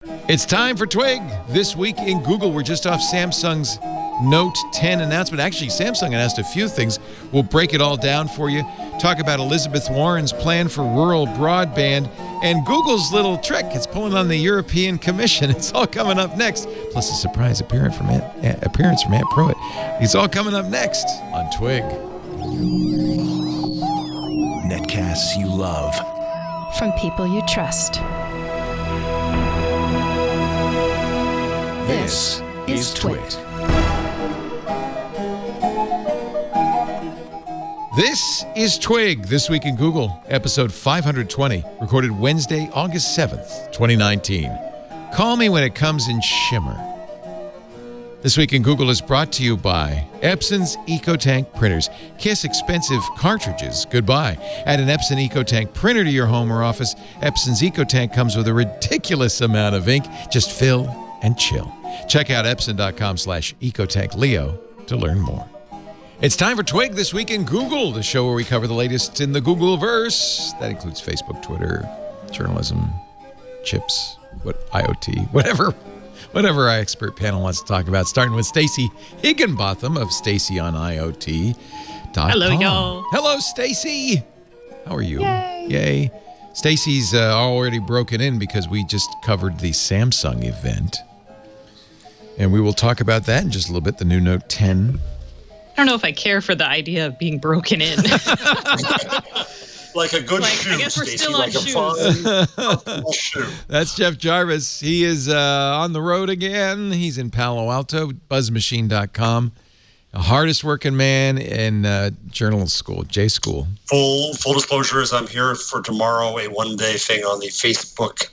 It's time for Twig. This week in Google, we're just off Samsung's Note 10 announcement. Actually, Samsung announced a few things. We'll break it all down for you. Talk about Elizabeth Warren's plan for rural broadband and Google's little trick. It's pulling on the European Commission. It's all coming up next. Plus a surprise appearance from Aunt Pruitt. It's all coming up next on Twig. Netcasts you love. From people you trust. This is Twit. This is Twig, This Week in Google, episode 520, recorded Wednesday, August 7th, 2019. Call me when it comes in Shimmer. This Week in Google is brought to you by Epson's EcoTank printers. Kiss expensive cartridges goodbye. Add an Epson EcoTank printer to your home or office. Epson's EcoTank comes with a ridiculous amount of ink. Just fill and chill. Check out Epson.com/EcoTankLeo to learn more. It's time for Twig This Week in Google, the show where we cover the latest in the Google-verse. That includes Facebook, Twitter, journalism, chips, IoT, whatever our expert panel wants to talk about, starting with Stacey Higginbotham of Stacey on IoT.com. Hello, y'all. Hello, Stacey. How are you? Yay. Stacey's already broken in because we just covered the Samsung event. And we will talk about that in just a little bit, the new Note 10. I don't know if I care for the idea of being broken in. Like a good shoe, I guess we're Stacey, still on like shoes. a fine shoe. That's Jeff Jarvis. He is on the road again. He's in Palo Alto, buzzmachine.com. The hardest working man in journalism school, J School. Full disclosure is I'm here for tomorrow, a one-day thing on the Facebook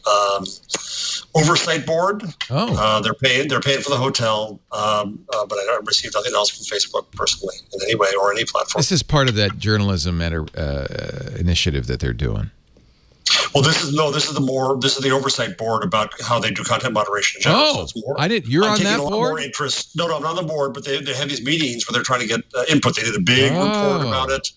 oversight board. Oh. They're paying for the hotel, but I received nothing else from Facebook personally in any way or any platform. This is part of that journalism initiative that they're doing. Well, this is the oversight board about how they do content moderation in general. Oh, so it's more, you're I'm on taking that a lot board? more interest. No, I'm not on the board, but they have these meetings where they're trying to get input. They did a big report about it,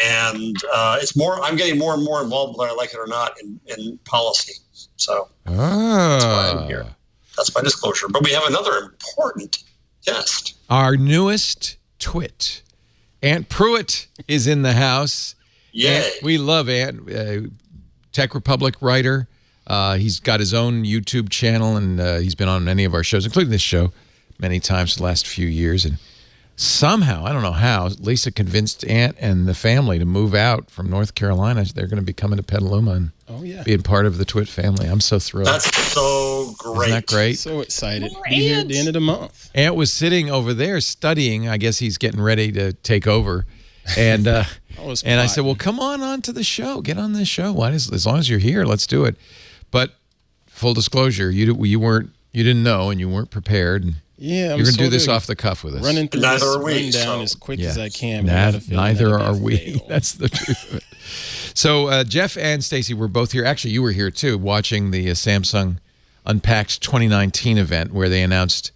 and it's more. I'm getting more and more involved, whether I like it or not, in policy. So that's why I'm here. That's my disclosure. But we have another important guest. Our newest twit, Aunt Pruitt, is in the house. Yay! We love Aunt. Tech Republic writer. He's got his own YouTube channel, and he's been on many of our shows, including this show, many times the last few years. And somehow, I don't know how, Lisa convinced Aunt and the family to move out from North Carolina. They're going to be coming to Petaluma and being part of the Twit family. I'm so thrilled. That's so great. Isn't that great? So excited. Be here at the end of the month. Aunt was sitting over there studying. I guess he's getting ready to take over. And I said, well, come on to the show. Get on this show. As long as you're here, let's do it. But full disclosure, you didn't know, and you weren't prepared. And yeah, you're going to do this off the cuff with us. Running through Neither this are we, rundown so. as quick as I can. Neither are we. That's the truth of it. So Jeff and Stacey were both here. Actually, you were here too, watching the Samsung Unpacked 2019 event where they announced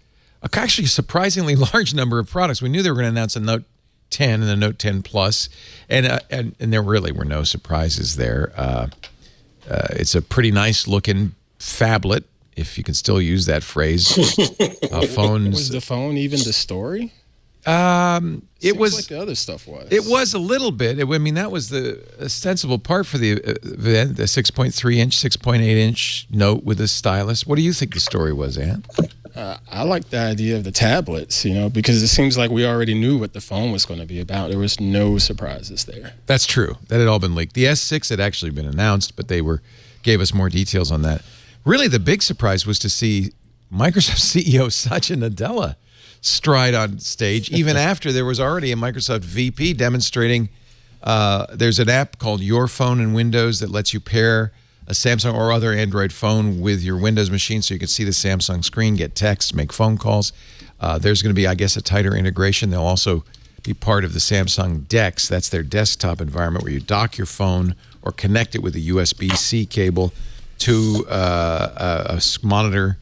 actually a surprisingly large number of products. We knew they were going to announce a Note 10 and the Note 10 Plus, and there really were no surprises there. It's a pretty nice looking phablet, if you can still use that phrase. Phones. Was the phone even the story? It was like the other stuff was. It was a little bit. That was the ostensible part for the event, the 6.3-inch, 6.8-inch Note with a stylus. What do you think the story was, Ant? I like the idea of the tablets, because it seems like we already knew what the phone was going to be about. There was no surprises there. That's true. That had all been leaked. The S6 had actually been announced, but they gave us more details on that. Really, the big surprise was to see Microsoft CEO Satya Nadella stride on stage, even after there was already a Microsoft VP demonstrating. There's an app called Your Phone in Windows that lets you pair a Samsung or other Android phone with your Windows machine so you can see the Samsung screen, get text, make phone calls. There's going to be, I guess, a tighter integration. They'll also be part of the Samsung DeX. That's their desktop environment where you dock your phone or connect it with a USB-C cable to a monitor,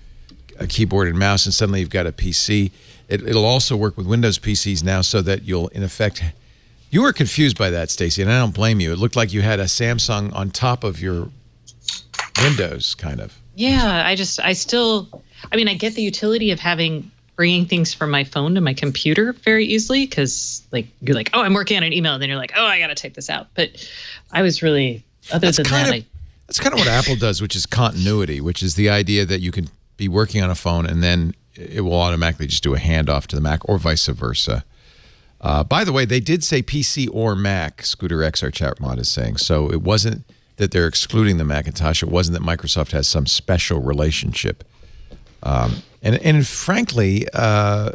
a keyboard and mouse, and suddenly you've got a PC. It'll also work with Windows PCs now so that you'll, in effect, you were confused by that, Stacey, and I don't blame you. It looked like you had a Samsung on top of your Windows, kind of. Yeah, I get the utility of bringing things from my phone to my computer very easily because you're like, oh, I'm working on an email. And then you're like, oh, I got to type this out. But I was really, that's kind of what Apple does, which is continuity, which is the idea that you can be working on a phone and then it will automatically just do a handoff to the Mac or vice versa. By the way, they did say PC or Mac, Scooter X, our chat mod is saying. So it wasn't that they're excluding the Macintosh. It wasn't that Microsoft has some special relationship. And frankly, I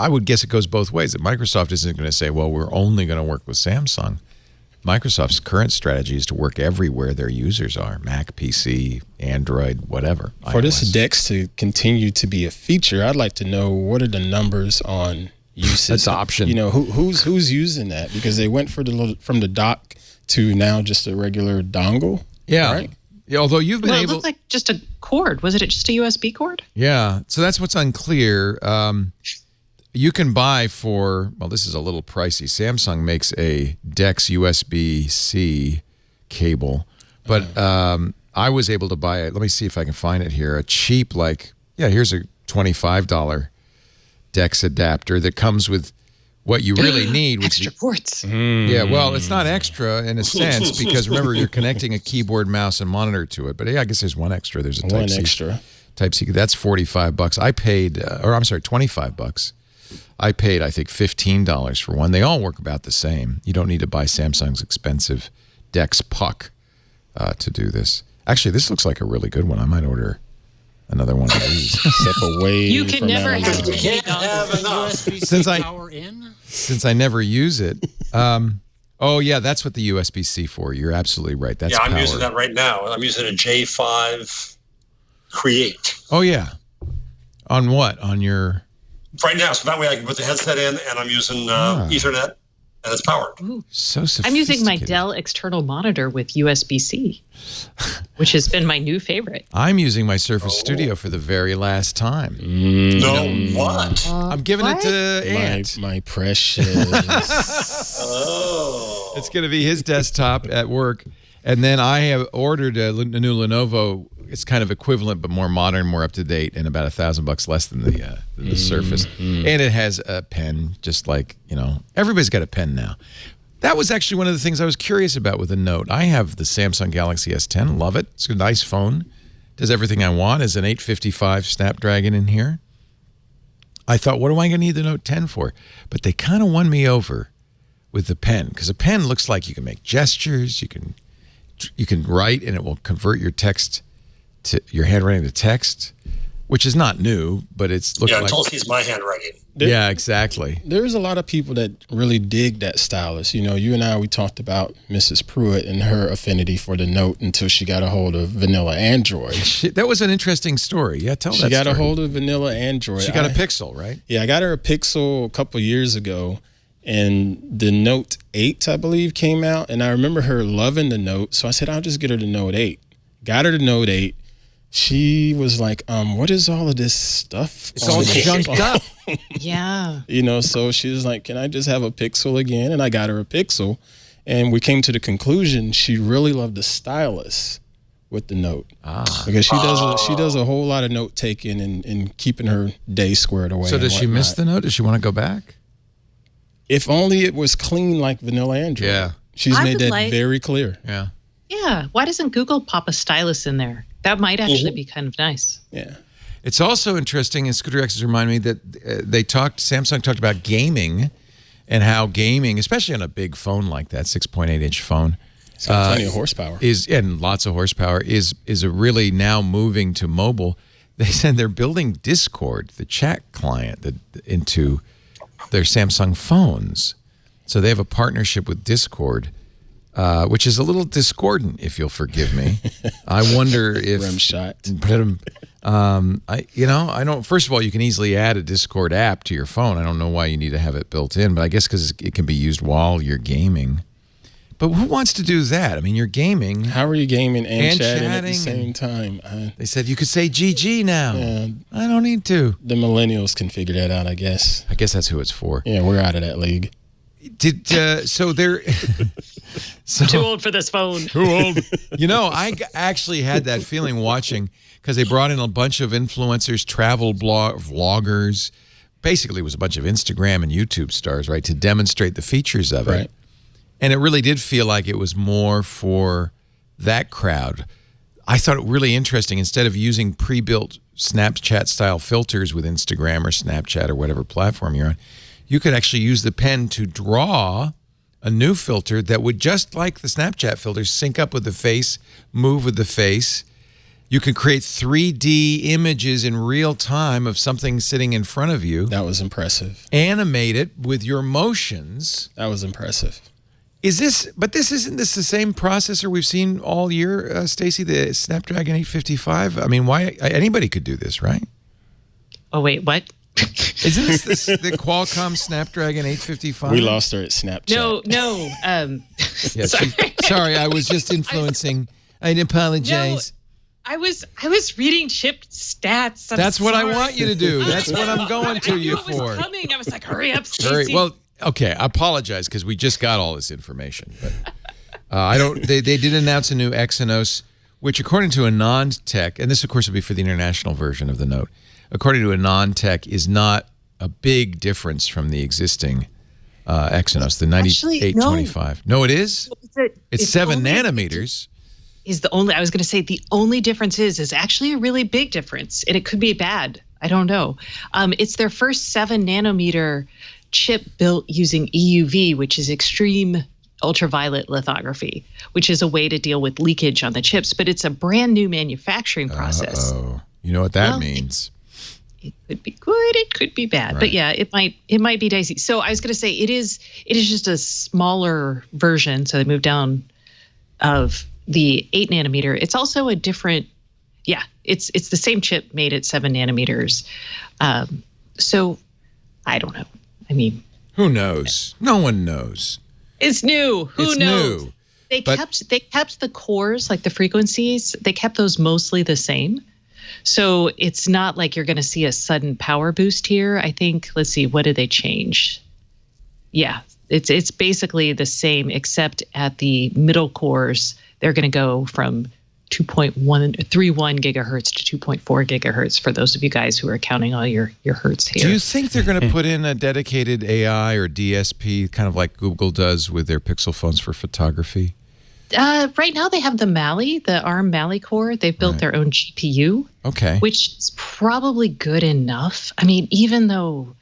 would guess it goes both ways. That Microsoft isn't going to say, well, we're only going to work with Samsung. Microsoft's current strategy is to work everywhere their users are, Mac, PC, Android, whatever. For this DeX to continue to be a feature, I'd like to know what are the numbers on usage. Adoption. Who's using that? Because they went from the dock to now just a regular dongle. Yeah. Right? Yeah, although you've been able... It looked like just a cord. Was it just a USB cord? Yeah. So that's what's unclear. You can buy for... Well, this is a little pricey. Samsung makes a DeX USB-C cable. But I was able to buy it. Let me see if I can find it here. A cheap, here's a $25 DeX adapter that comes with what you really need. Extra ports. Yeah, well, it's not extra in a sense because remember you're connecting a keyboard, mouse, and monitor to it. But yeah, I guess there's one extra. There's a Type C. Extra. Type C. That's $45. I paid, $25. I paid, I think, $15 for one. They all work about the same. You don't need to buy Samsung's expensive DeX Puck to do this. Actually, this looks like a really good one. I might order another one of these. Step away. You can from never Amazon. have too many dongles. Since I never use it. Oh yeah, that's what the USB-C for. You're absolutely right. That's I'm power. using that right now. I'm using a J5 Create. Oh yeah. On what? On your... Right now, so that way I can put the headset in, and I'm using Ethernet, and it's powered. Ooh. So sophisticated. I'm using my Dell external monitor with USB-C, which has been my new favorite. I'm using my Surface Studio for the very last time. No, what? I'm giving it to Ant. My precious. It's going to be his desktop at work. And then I have ordered a new Lenovo. It's kind of equivalent, but more modern, more up to date, and about $1,000 less than the Surface. And it has a pen, just like everybody's got a pen now. That was actually one of the things I was curious about with the Note. I have the Samsung Galaxy S10, love it. It's a nice phone, does everything I want. Is an 855 Snapdragon in here. I thought, what am I going to need the Note 10 for? But they kind of won me over with the pen because a pen looks like you can make gestures, you can write, and it will convert your text. Your handwriting to text, which is not new, but it's looking like... until it sees my handwriting. Yeah, exactly. There's a lot of people that really dig that stylus. You and I, we talked about Mrs. Pruitt and her affinity for the Note until she got a hold of vanilla Android. That was an interesting story. Yeah, tell that story. She got a hold of vanilla Android. She got a Pixel, right? Yeah, I got her a Pixel a couple years ago, and the Note 8, I believe, came out, and I remember her loving the Note, so I said, I'll just get her the Note 8. Got her the Note 8. She was like, what is all of this stuff? It's all junked up. Yeah. So she was like, can I just have a Pixel again? And I got her a Pixel. And we came to the conclusion she really loved the stylus with the Note. Because she does a whole lot of note taking and keeping her day squared away. So does she miss the Note? Does she want to go back? If only it was clean like vanilla Android. Yeah. She's made that very clear. Yeah. Yeah. Why doesn't Google pop a stylus in there? That might actually be kind of nice. Yeah. It's also interesting, and Scooter X has reminded me that Samsung talked about gaming and how gaming, especially on a big phone like that, 6.8-inch phone. It's got plenty of horsepower. And lots of horsepower, is a really now moving to mobile. They said they're building Discord, the chat client, into their Samsung phones. So they have a partnership with Discord. Which is a little discordant, if you'll forgive me. I wonder if... Rim shot. I don't... First of all, you can easily add a Discord app to your phone. I don't know why you need to have it built in, but I guess because it can be used while you're gaming. But who wants to do that? I mean, you're gaming. How are you gaming and chatting at the same time? They said you could say GG now. Yeah, I don't need to. The millennials can figure that out, I guess. I guess that's who it's for. Yeah, we're out of that league. So there... So, Too old for this phone. too old. You know, actually had that feeling watching because they brought in a bunch of influencers, travel vloggers. Basically, it was a bunch of Instagram and YouTube stars, right, to demonstrate the features of it. And it really did feel like it was more for that crowd. I thought it really interesting. Instead of using pre-built Snapchat-style filters with Instagram or Snapchat or whatever platform you're on, you could actually use the pen to draw a new filter that would, just like the Snapchat filters, sync up with the face, move with the face. You can create 3D images in real time of something sitting in front of you. That was impressive. Animate it with your motions. That was impressive. But isn't this the same processor we've seen all year, Stacey, the Snapdragon 855? I mean, why anybody could do this, right? Oh, wait, what? Isn't this the Qualcomm Snapdragon 855? We lost her at Snapchat. No. Yeah, Sorry. sorry, I was just influencing. I apologize. I was reading chip stats. That's what I want you to do. That's what I'm going to you I knew it was for. coming. I was like, hurry up, Stacey. Well, okay, I apologize because we just got all this information. But I don't. They did announce a new Exynos, which, according to a non-tech, and this of course will be for the international version of the Note, according to a non-tech, is not a big difference from the existing Exynos, the 9825. No, it is. It's 7 nanometers. I was going to say the only difference is actually a really big difference, and it could be bad. I don't know. It's their first 7 nanometer chip built using EUV, which is extreme ultraviolet lithography, which is a way to deal with leakage on the chips, but it's a brand new manufacturing process. Oh, you know what that means. It could be good, it could be bad, but yeah, it might be dicey. So I was going to say it is just a smaller version. So they moved down of the 8 nanometer. It's also a different, it's the same chip made at 7 nanometers. So I don't know. I mean, who knows? No one knows. It's new. Who knows? New. They kept the cores, like the frequencies, they kept those mostly the same. So it's not like you're going to see a sudden power boost here. I think, let's see, what did they change? Yeah, it's basically the same, except at the middle cores, they're going to go from 2.31 gigahertz to 2.4 gigahertz for those of you guys who are counting all your hertz here. Do you think they're going to put in a dedicated AI or DSP, kind of like Google does with their Pixel phones for photography? Right now they have the ARM Mali core. They've built their own GPU. Okay. Which is probably good enough. I mean, even though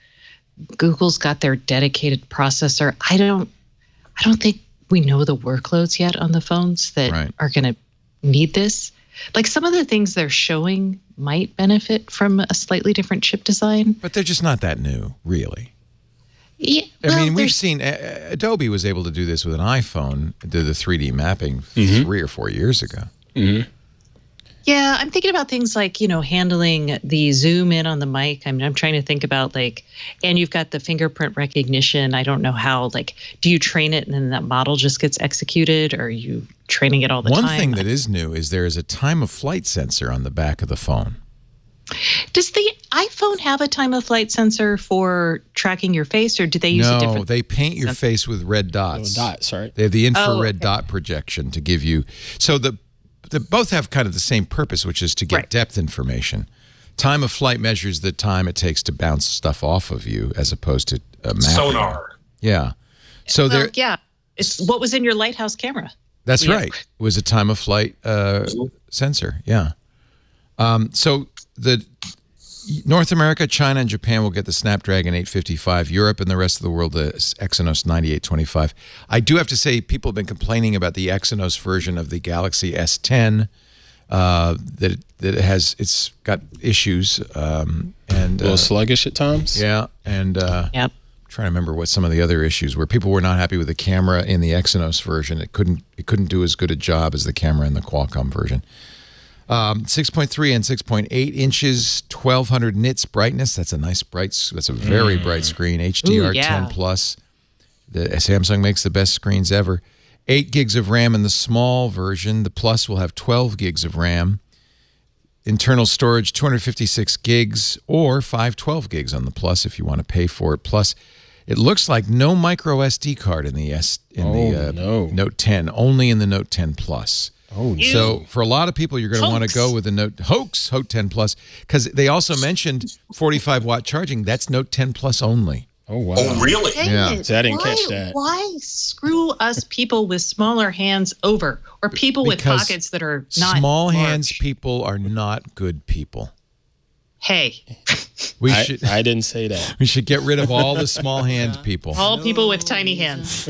Google's got their dedicated processor, I don't think we know the workloads yet on the phones that are going to need this. Like some of the things they're showing might benefit from a slightly different chip design. But they're just not that new, really. Yeah, I mean, we've seen Adobe was able to do this with an iPhone, did the 3D mapping 3 or 4 years ago. Mm-hmm. Yeah, I'm thinking about things like, handling the zoom in on the mic. I'm trying to think about and you've got the fingerprint recognition. I don't know how, do you train it and then that model just gets executed, or are you training it all the time? One thing that is new is there is a time of flight sensor on the back of the phone. Does the iPhone have a time of flight sensor for tracking your face, or do they use a different? No, they paint your face with red dots. Dots, right? They have the infrared dot projection to give you. So they both have kind of the same purpose, which is to get depth information. Time of flight measures the time it takes to bounce stuff off of you, as opposed to mapping. Sonar. Yeah. So it's what was in your Lighthouse camera. That's right. It was a time of flight sensor. Yeah. So the North America, China, and Japan will get the Snapdragon 855. Europe and the rest of the world, the Exynos 9825. I do have to say, people have been complaining about the Exynos version of the Galaxy S10. That it's got issues and a little sluggish at times. Yeah, and trying to remember what some of the other issues were. People were not happy with the camera in the Exynos version. It couldn't do as good a job as the camera in the Qualcomm version. 6.3 and 6.8 inches, 1200 nits brightness. That's a nice that's a very bright screen. HDR 10 plus. The Samsung makes the best screens ever. 8 gigs of RAM in the small version. The Plus will have 12 gigs of RAM. Internal storage, 256 gigs or 512 gigs on the Plus if you want to pay for it. Plus, It looks like no micro SD card in the Note 10, only in the Note 10 Plus. Oh, so for a lot of people, you're going to want to go with the Note 10 Plus, because they also mentioned 45-watt charging. That's Note 10 Plus only. Oh, wow. Oh, really? Yeah. So I didn't catch that. Why screw us people with smaller hands over, or people with Because pockets that are not small large? hands people are not good people. Hey, I didn't say that. We should get rid of all the small hand people. all people with tiny hands.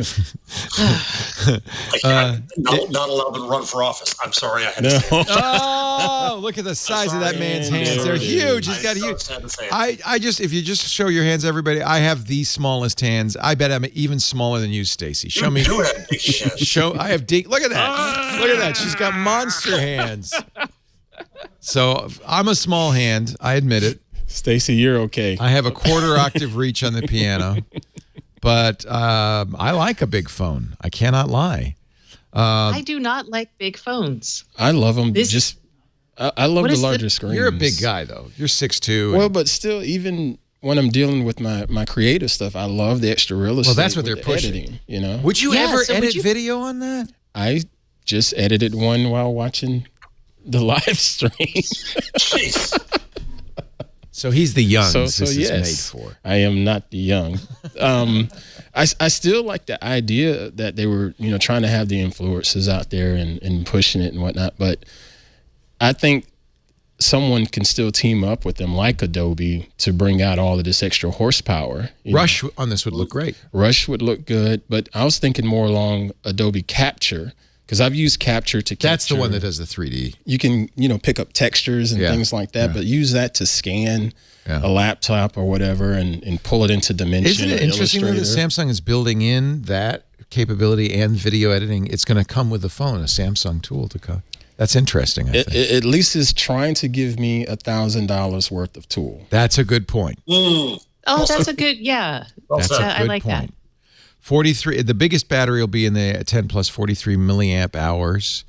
Not allowed to run for office. I'm sorry, I had to say it. Oh, look at the size of that man's hands. They're huge. He's got huge. I just, if you just show your hands, everybody, I have the smallest hands. I bet I'm even smaller than you, Stacey. Show me. You have big hands. I have deep. Look at that. Look at that. She's got monster hands. So I'm a small hand. I admit it. Stacey, you're okay. I have a quarter octave reach on the piano, but I like a big phone. I cannot lie. I do not like big phones. I love them. I love the larger screens. You're a big guy, though. You're 6'2". Well, but still, even when I'm dealing with my creative stuff, I love the extra real estate. Well, that's what they're pushing. Editing, you know? Would you Yeah, ever so edit video on that? I just edited one while watching the live stream. Jeez. So he's the young. So this is yes, made for. I am not the young. I still like the idea that they were, trying to have the influencers out there and pushing it and whatnot. But I think someone can still team up with them, like Adobe, to bring out all of this extra horsepower. Rush on this would look great. Rush would look good, but I was thinking more along Adobe Capture, because I've used Capture to capture. That's the one that does the 3D. You can, pick up textures and things like that, but use that to scan a laptop or whatever and pull it into Dimension. Isn't it interesting that Samsung is building in that capability and video editing? It's going to come with the phone, a Samsung tool to come. That's interesting, I think. At least it's trying to give me $1,000 worth of tool. That's a good point. Oh, that's a good, yeah. That's a good I like point. that. 43. The biggest battery will be in the 10 Plus, 43 milliamp hours,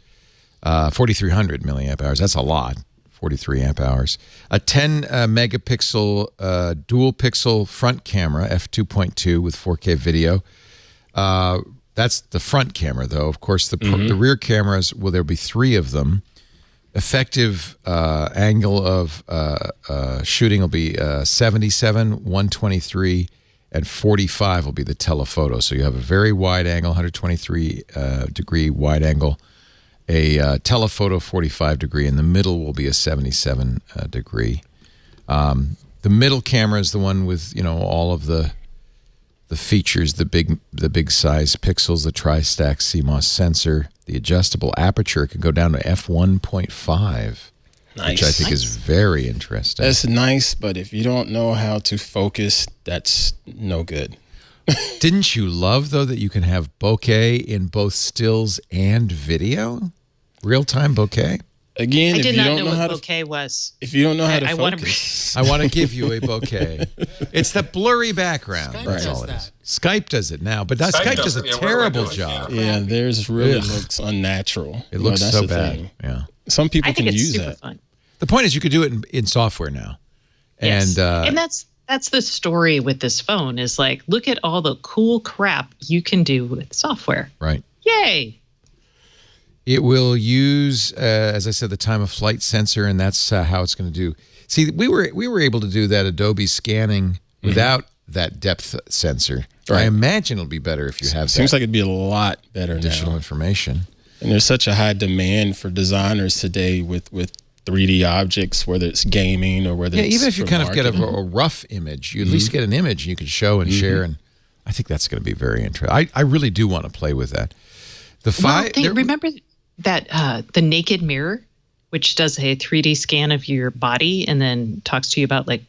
4,300 milliamp hours. That's a lot. 43 amp hours. A 10 megapixel dual pixel front camera, f2.2 with 4K video. That's the front camera, though. Of course, the rear cameras, there'll be 3 of them. Effective angle of shooting will be 77, 123, and 45 will be the telephoto. So you have a very wide angle, 123 degree wide angle, a telephoto 45 degree, and the middle will be a 77 degree. The middle camera is the one with all of the features, the big size pixels, the tri-stack CMOS sensor, the adjustable aperture can go down to f1.5. Nice. Which I think is very interesting. That's nice, but if you don't know how to focus, that's no good. Didn't you love, though, that you can have bokeh in both stills and video? Real-time bokeh? Again, I if did you not don't know know how what to, bokeh was. if you don't know how to I wanna focus, I want to give you a bokeh. It's the blurry background. Skype That's does all it that. is. Skype does it now, but Skype does a it. Yeah, terrible we're doing it. job. yeah, theirs really Ugh. looks unnatural. It looks that's so the bad. thing. Yeah. Some people I think can it's use super that. fun. The point is you could do it in software now. Yes. And that's the story with this phone is like, look at all the cool crap you can do with software. right. Yay. It will use, as I said, the time of flight sensor, and that's how it's going to do. See, we were able to do that Adobe scanning without that depth sensor. Right. I imagine it'll be better if you have Seems that like it'd be a lot better additional now. information. And there's such a high demand for designers today with 3D objects, whether it's gaming or whether it's Even if you for kind of get marketing. a rough image, you at least get an image you can show and share, and I think that's going to be very interesting. I really do want to play with that. Remember that the Naked Mirror, which does a 3D scan of your body and then talks to you about like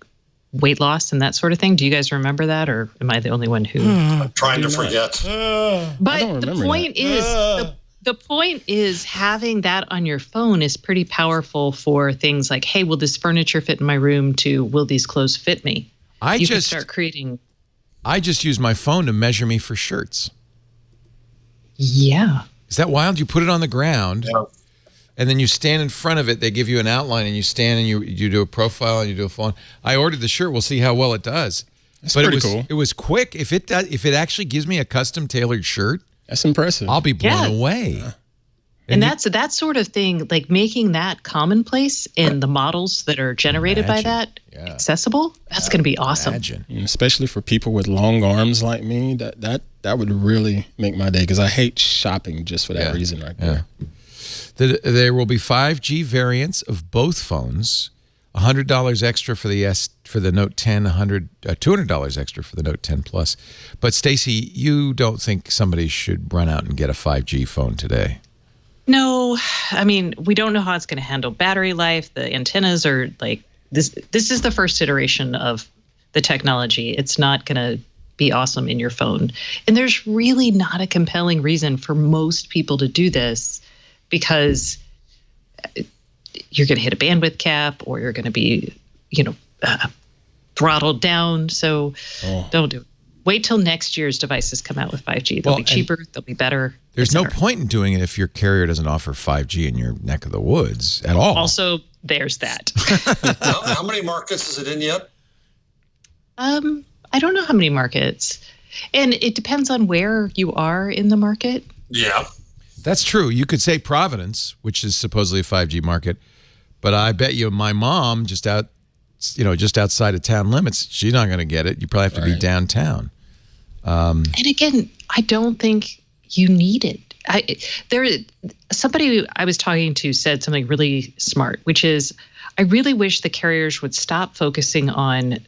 weight loss and that sort of thing. Do you guys remember that, or am I the only one who? I'm trying to forget. But the point is, the point is having that on your phone is pretty powerful for things like, hey, will this furniture fit in my room? To will these clothes fit me? You can start creating. I just use my phone to measure me for shirts. Yeah. Is that wild? You put it on the ground, and then you stand in front of it. They give you an outline, and you stand and you do a profile and you do a phone. I ordered the shirt. We'll see how well it does. That's but pretty cool. It was quick. If it actually gives me a custom tailored shirt, That's impressive. I'll be blown away. And that's that sort of thing, like making that commonplace in the models that are generated by that accessible. That's going to be awesome. Imagine. And especially for people with long arms like me, that would really make my day because I hate shopping just for that reason right there. There will be 5G variants of both phones. $100 extra for the Note 10, $200 extra for the Note 10 Plus. But Stacey, you don't think somebody should run out and get a 5G phone today? No, I mean, we don't know how it's going to handle battery life. The antennas are like this. This is the first iteration of the technology. It's not going to be awesome in your phone. And there's really not a compelling reason for most people to do this because you're going to hit a bandwidth cap or you're going to be, throttled down. So don't do it. Wait till next year's devices come out with 5G. They'll be cheaper. They'll be better. There's no point in doing it if your carrier doesn't offer 5G in your neck of the woods at all. Also, there's that. How many markets is it in yet? I don't know how many markets. And it depends on where you are in the market. Yeah. That's true. You could say Providence, which is supposedly a 5G market, but I bet you my mom just outside of town limits, she's not going to get it. You probably have to be downtown. And again, I don't think you need it. Somebody I was talking to said something really smart, which is I really wish the carriers would stop focusing on,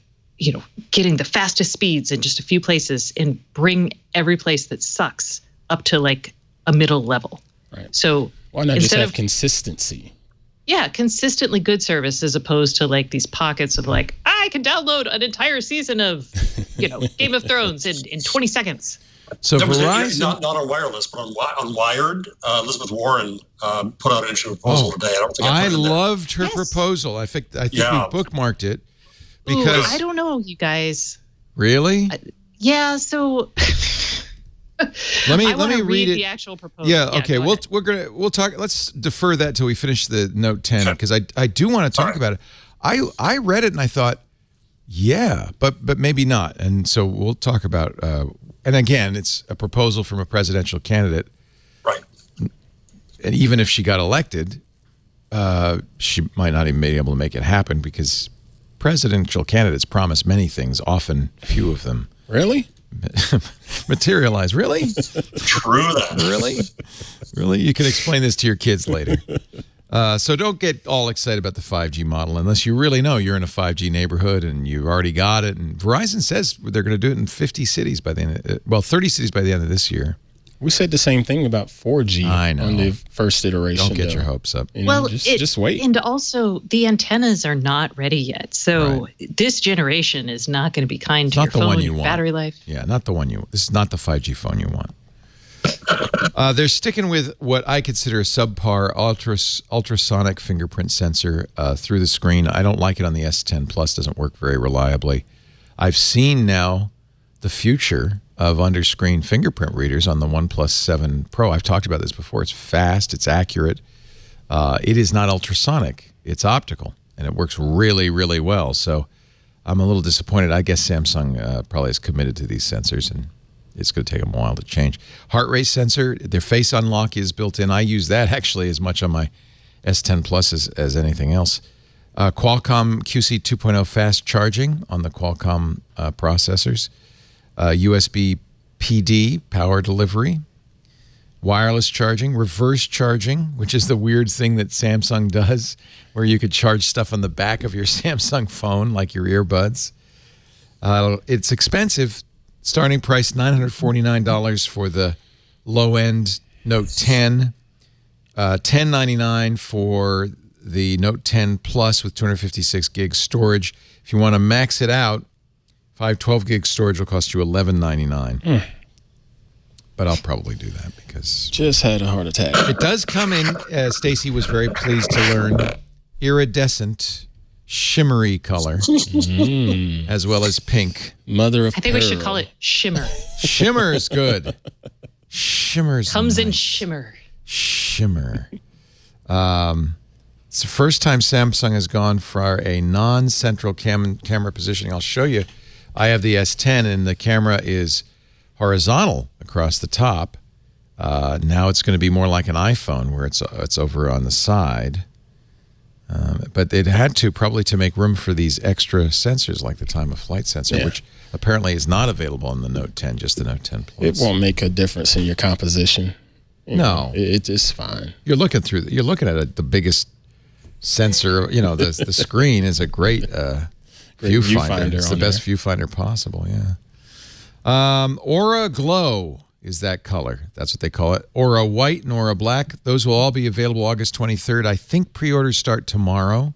getting the fastest speeds in just a few places and bring every place that sucks up to like a middle level. Right. So why not just have consistency? Yeah, consistently good service as opposed to like these pockets of like, I can download an entire season of, Game of Thrones in 20 seconds. So Verizon, not on wireless, but on wired. Elizabeth Warren put out an interesting proposal today. I loved her proposal. I think we bookmarked it because I don't know, you guys. Really? So. Let me read it. The actual proposal. Yeah. Okay. We'll talk. Let's defer that till we finish the Note 10 because I do want to talk about it. I read it and I thought, but maybe not. And so we'll talk about. And again, it's a proposal from a presidential candidate. Right. And even if she got elected, she might not even be able to make it happen because presidential candidates promise many things, often few of them. Really? Materialize. Really? True that. Really? You can explain this to your kids later. So don't get all excited about the 5G model unless you really know you're in a 5G neighborhood and you've already got it. And Verizon says they're going to do it in 50 cities by the end. 30 cities by the end of this year. We said the same thing about 4G on the first iteration. Don't get your hopes up. Just wait. And also, the antennas are not ready yet. So this generation is not going to be kind to your phone, your battery life. Yeah, not the one you want. This is not the 5G phone you want. They're sticking with what I consider a subpar ultrasonic fingerprint sensor through the screen. I don't like it on the S10 Plus. Doesn't work very reliably. I've seen now the future of under-screen fingerprint readers on the OnePlus 7 Pro. I've talked about this before. It's fast. It's accurate. It is not ultrasonic. It's optical, and it works really, really well. So I'm a little disappointed. I guess Samsung probably is committed to these sensors, and it's going to take them a while to change. Heart rate sensor, their face unlock is built in. I use that actually as much on my S10 Plus as anything else. Qualcomm QC 2.0 fast charging on the Qualcomm processors. USB PD, power delivery, wireless charging, reverse charging, which is the weird thing that Samsung does, where you could charge stuff on the back of your Samsung phone, like your earbuds. It's expensive. Starting price $949 for the low-end Note 10, $1099 for the Note 10 Plus with 256 gigs storage. If you want to max it out, 512 gig storage will cost you $11.99. But I'll probably do that because... Just had a heart attack. It does come in, as Stacey was very pleased to learn, iridescent, shimmery color, as well as pink. Mother of I think we should call it Shimmer. Shimmer is good. Shimmer's Comes nice. in Shimmer. Shimmer. It's the first time Samsung has gone for a non-central camera positioning. I'll show you I have the S10, and the camera is horizontal across the top. Now it's going to be more like an iPhone, where it's over on the side. But it had to probably to make room for these extra sensors, like the time of flight sensor, which apparently is not available on the Note 10, just the Note 10 Plus. It won't make a difference in your composition. No, it's fine. You're looking at the biggest sensor. You know, the screen is a great viewfinder. It's the best viewfinder possible. Yeah. Aura Glow is that color. That's what they call it. Aura White and Aura Black. Those will all be available August 23rd. I think pre-orders start tomorrow.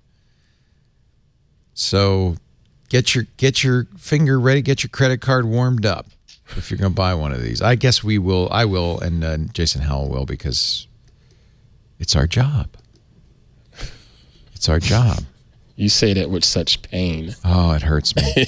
So get your finger ready. Get your credit card warmed up if you're going to buy one of these. I guess we will. I will, and Jason Howell will, because it's our job. It's our job. You say that with such pain. Oh, it hurts me.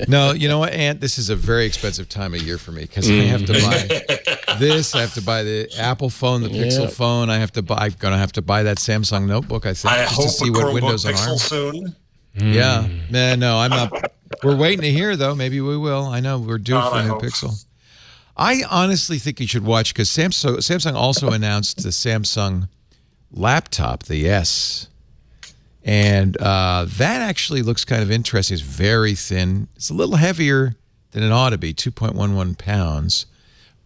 No, you know what, Ant? This is a very expensive time of year for me, because I have to buy this. I have to buy the Apple phone, the Pixel phone. I'm going to have to buy that Samsung notebook, I think, just to see what Windows on ARM. Soon. Yeah. No, I'm not. We're waiting to hear, though. Maybe we will. I know we're due for a new Pixel. I honestly think you should watch, because Samsung also announced the Samsung laptop, the S. And that actually looks kind of interesting. It's very thin. It's a little heavier than it ought to be, 2.11 pounds.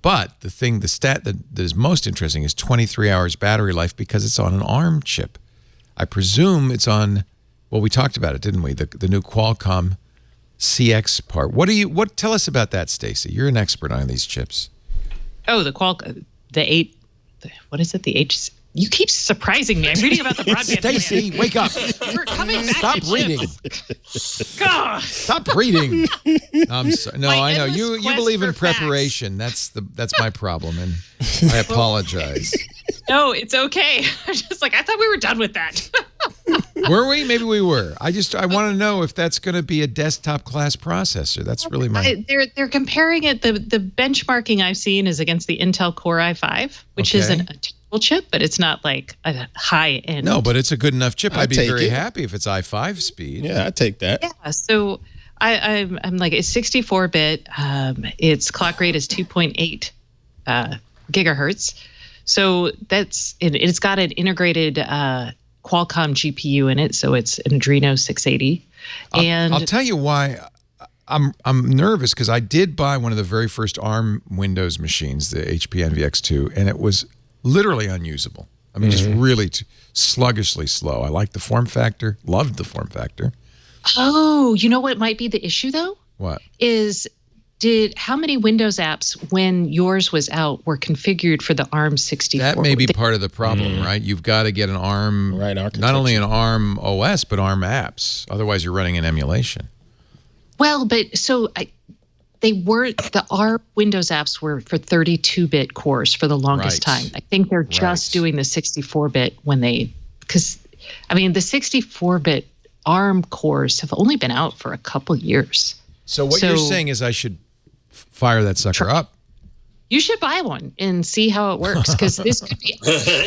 But the stat that is most interesting is 23 hours battery life, because it's on an ARM chip. I presume it's on, well, we talked about it, didn't we? The new Qualcomm CX part. Tell us about that, Stacey. You're an expert on these chips. Oh, what is it? The H. You keep surprising me. I'm reading about the broadband. Stacey, wake up. We're coming back. Stop reading. God. Stop reading. I'm sorry. No, I know. You believe in facts. preparation. That's my problem, and I apologize. No, it's okay. I'm just like, I thought we were done with that. Were we? Maybe we were. I want to know if that's going to be a desktop class processor. That's really my. They're comparing it. The benchmarking I've seen is against the Intel Core i5, which is a terrible chip, but it's not like a high end. No, but it's a good enough chip. I'd be very happy if it's i5 speed. Yeah, I'd take that. Yeah. So I'm like, it's 64-bit. Its clock rate is 2.8 gigahertz. So it's got an integrated Qualcomm GPU in it, so it's an Adreno 680. And I'll tell you why I'm nervous, because I did buy one of the very first ARM Windows machines, the HP NVX2, and it was literally unusable. I mean, just really sluggishly slow. I liked the form factor, loved the form factor. Oh, you know what might be the issue, though? What? How many Windows apps, when yours was out, were configured for the ARM 64? That may be part of the problem, right? You've got to get an ARM, not only an ARM OS, but ARM apps. Otherwise, you're running an emulation. Well, but so the ARM Windows apps were for 32-bit cores for the longest time. I think they're just doing the 64-bit because the 64-bit ARM cores have only been out for a couple years. So what you're saying is I should fire that sucker up. You should buy one and see how it works, because this could be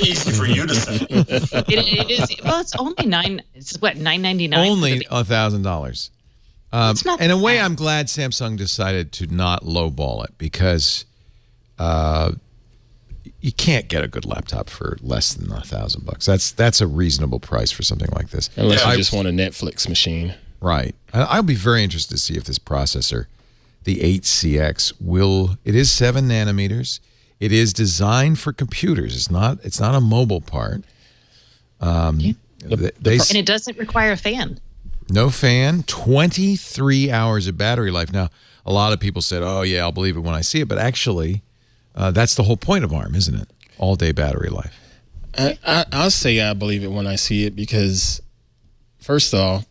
easy for you to say. It is. Well, it's only $9.99. Only $1,000. It's not in a way, I'm glad Samsung decided to not lowball it, because you can't get a good laptop for less than $1,000. That's a reasonable price for something like this. Unless you just want a Netflix machine. Right. I'll be very interested to see if this processor, the 8CX, it is 7 nanometers. It is designed for computers. It's not a mobile part. And it doesn't require a fan. No fan, 23 hours of battery life. Now, a lot of people said, oh, yeah, I'll believe it when I see it. But actually, that's the whole point of ARM, isn't it? All-day battery life. I'll say I believe it when I see it, because, first off,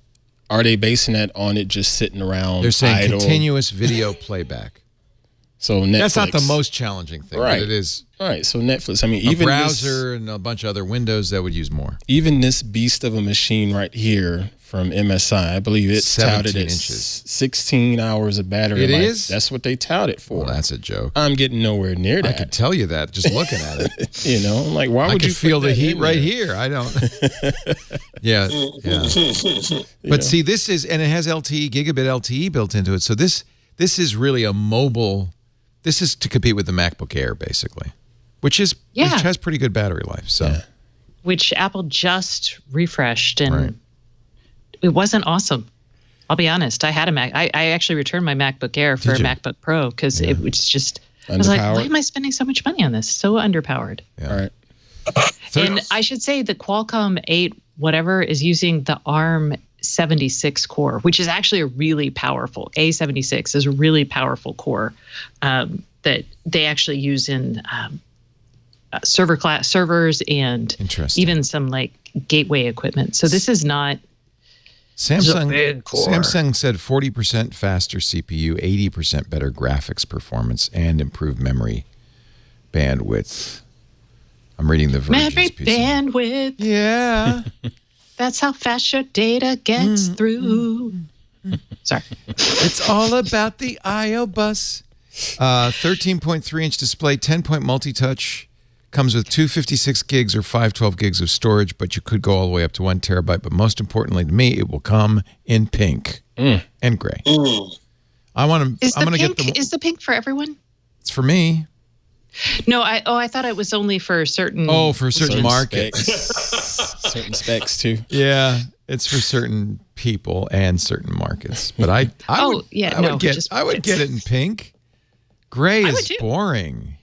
are they basing that on it just sitting around? They're saying idle? Continuous video playback. So Netflix. That's not the most challenging thing, right? But it is. All right. So Netflix. I mean, A even browser and a bunch of other windows that would use more. Even this beast of a machine right here from MSI. I believe it 17 touted at inches. 16 hours of battery It life. is? That's what they touted for. Well, that's a joke. I'm getting nowhere near I that. could tell you that just looking at it. You know, I'm like, why I would could you feel put the that heat in right there? here. I don't. Yeah. But see, this is, and it has LTE, gigabit LTE built into it. So this is really a mobile. This is to compete with the MacBook Air, basically, which has pretty good battery life. So, which Apple just refreshed, and Right. it wasn't awesome. I'll be honest. I had a Mac. I actually returned my MacBook Air for a you? MacBook Pro because it was just. I was like, why Underpowered? am I spending so much money on this? So underpowered. yeah. All right. And I should say the Qualcomm 8 whatever is using the ARM 76 core, which is actually a really powerful. A76 is a really powerful core that they actually use in server class servers and Interesting. even some like gateway equipment. So this is not. Samsung, big core. Samsung said 40% faster CPU, 80% better graphics performance, and improved memory bandwidth. I'm reading the Verge's Memory piece. bandwidth. Yeah. That's how fast your data gets through. Sorry. It's all about the I/O bus. 13.3-inch display, 10-point multi-touch. Comes with 256 gigs or 512 gigs of storage, but you could go all the way up to 1 terabyte. But most importantly to me, it will come in pink and gray. I want to. I'm going to get the. Is the pink for everyone? It's for me. No, I thought it was only for certain. Oh, for certain markets. Specs. Certain specs too. Yeah, it's for certain people and certain markets. But I would get it in pink. Gray is boring.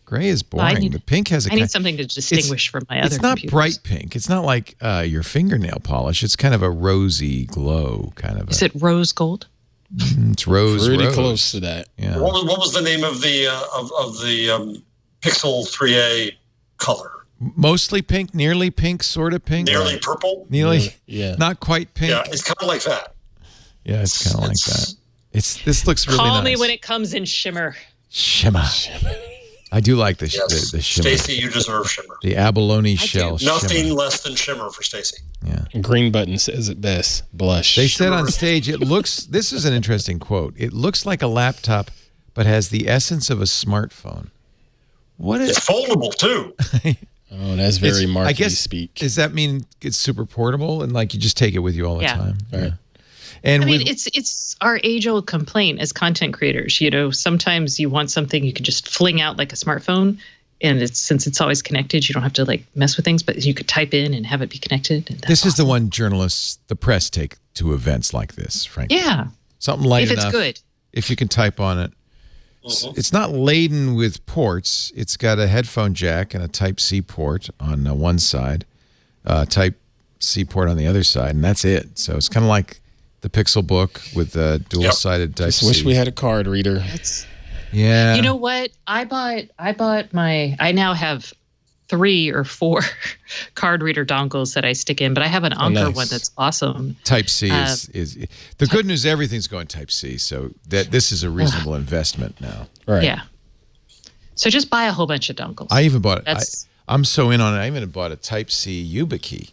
Gray is boring. The pink has a. I need something to distinguish from my other. It's not computers. bright pink. It's not like your fingernail polish. It's kind of a rosy glow, kind of. Is it rose gold? It's rose. Pretty rose. close to that. Yeah. What was the name of the Pixel 3a color? Mostly pink, nearly pink, sort of pink. Nearly purple. Nearly. Yeah. Not quite pink. Yeah, it's kind of like that. Yeah, it's kind of like that. This looks really Call nice. me when it comes in shimmer. Shimmer. I do like the Yes, the shimmer. Stacey, you deserve shimmer. The abalone shell. Nothing Shimmer. less than shimmer for Stacey. Yeah. Green button says it best. Blush. They said on stage, it looks. This is an interesting quote. It looks like a laptop, but has the essence of a smartphone. What is? It's foldable too. Oh, that's very marketing I guess, speak. Does that mean it's super portable and like you just take it with you all the time? Right. And I mean, it's our age-old complaint as content creators. You know, sometimes you want something you can just fling out like a smartphone, and since it's always connected, you don't have to like mess with things. But you could type in and have it be connected. And this is the one journalists, the press, take to events like this. Frankly, Yeah, something light if it's enough. good. If you can type on it. It's not laden with ports. It's got a headphone jack and a Type-C port on one side, Type-C port on the other side, and that's it. So it's kind of like the Pixel Book with the dual-sided Type-C. Just wish we had a card reader. Yeah. You know what? I now have 3 or 4 card reader dongles that I stick in, but I have an Anker nice. one that's awesome. Type-C is the good news. Everything's going Type-C, so that this is a reasonable investment now. Right. Yeah. So just buy a whole bunch of dongles. I even bought it. That's- I'm so in on it. I even bought a Type-C YubiKey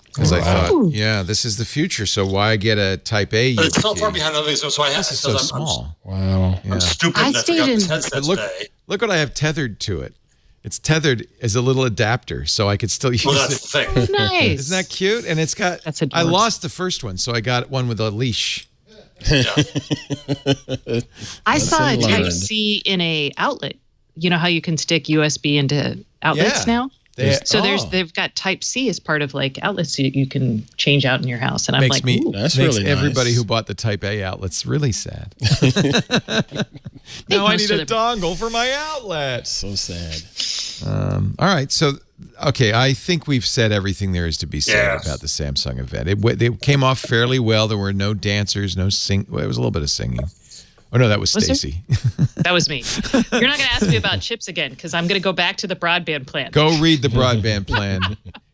because I thought, yeah, this is the future. So why get a Type A But it's so YubiKey? far behind other things. So I have This is so small. Wow. I'm stupid. I and I stayed forgot in- this headset But today. look what I have tethered to it. It's tethered as a little adapter, so I could still use Well, it. that's the thing. Nice. Isn't that cute? And it's got. That's I adorable. lost the first one, so I got one with a leash. I saw a learned. Type-C in a outlet. You know how you can stick USB into outlets Yeah. now? They've got Type-C as part of like outlets you can change out in your house. And I'm Makes like, me ooh, That's makes really everybody nice. who bought the Type A outlets really sad. think Now I most need of a dongle for my outlet. So sad. All right, so okay, I think we've said everything there is to be said Yeah. about the Samsung event. It came off fairly well. There were no dancers, no sing. Well, it was a little bit of singing. Oh no, that was Was there? Stacey. that was me. You're not going to ask me about chips again because I'm going to go back to the broadband plan. Go read the broadband plan.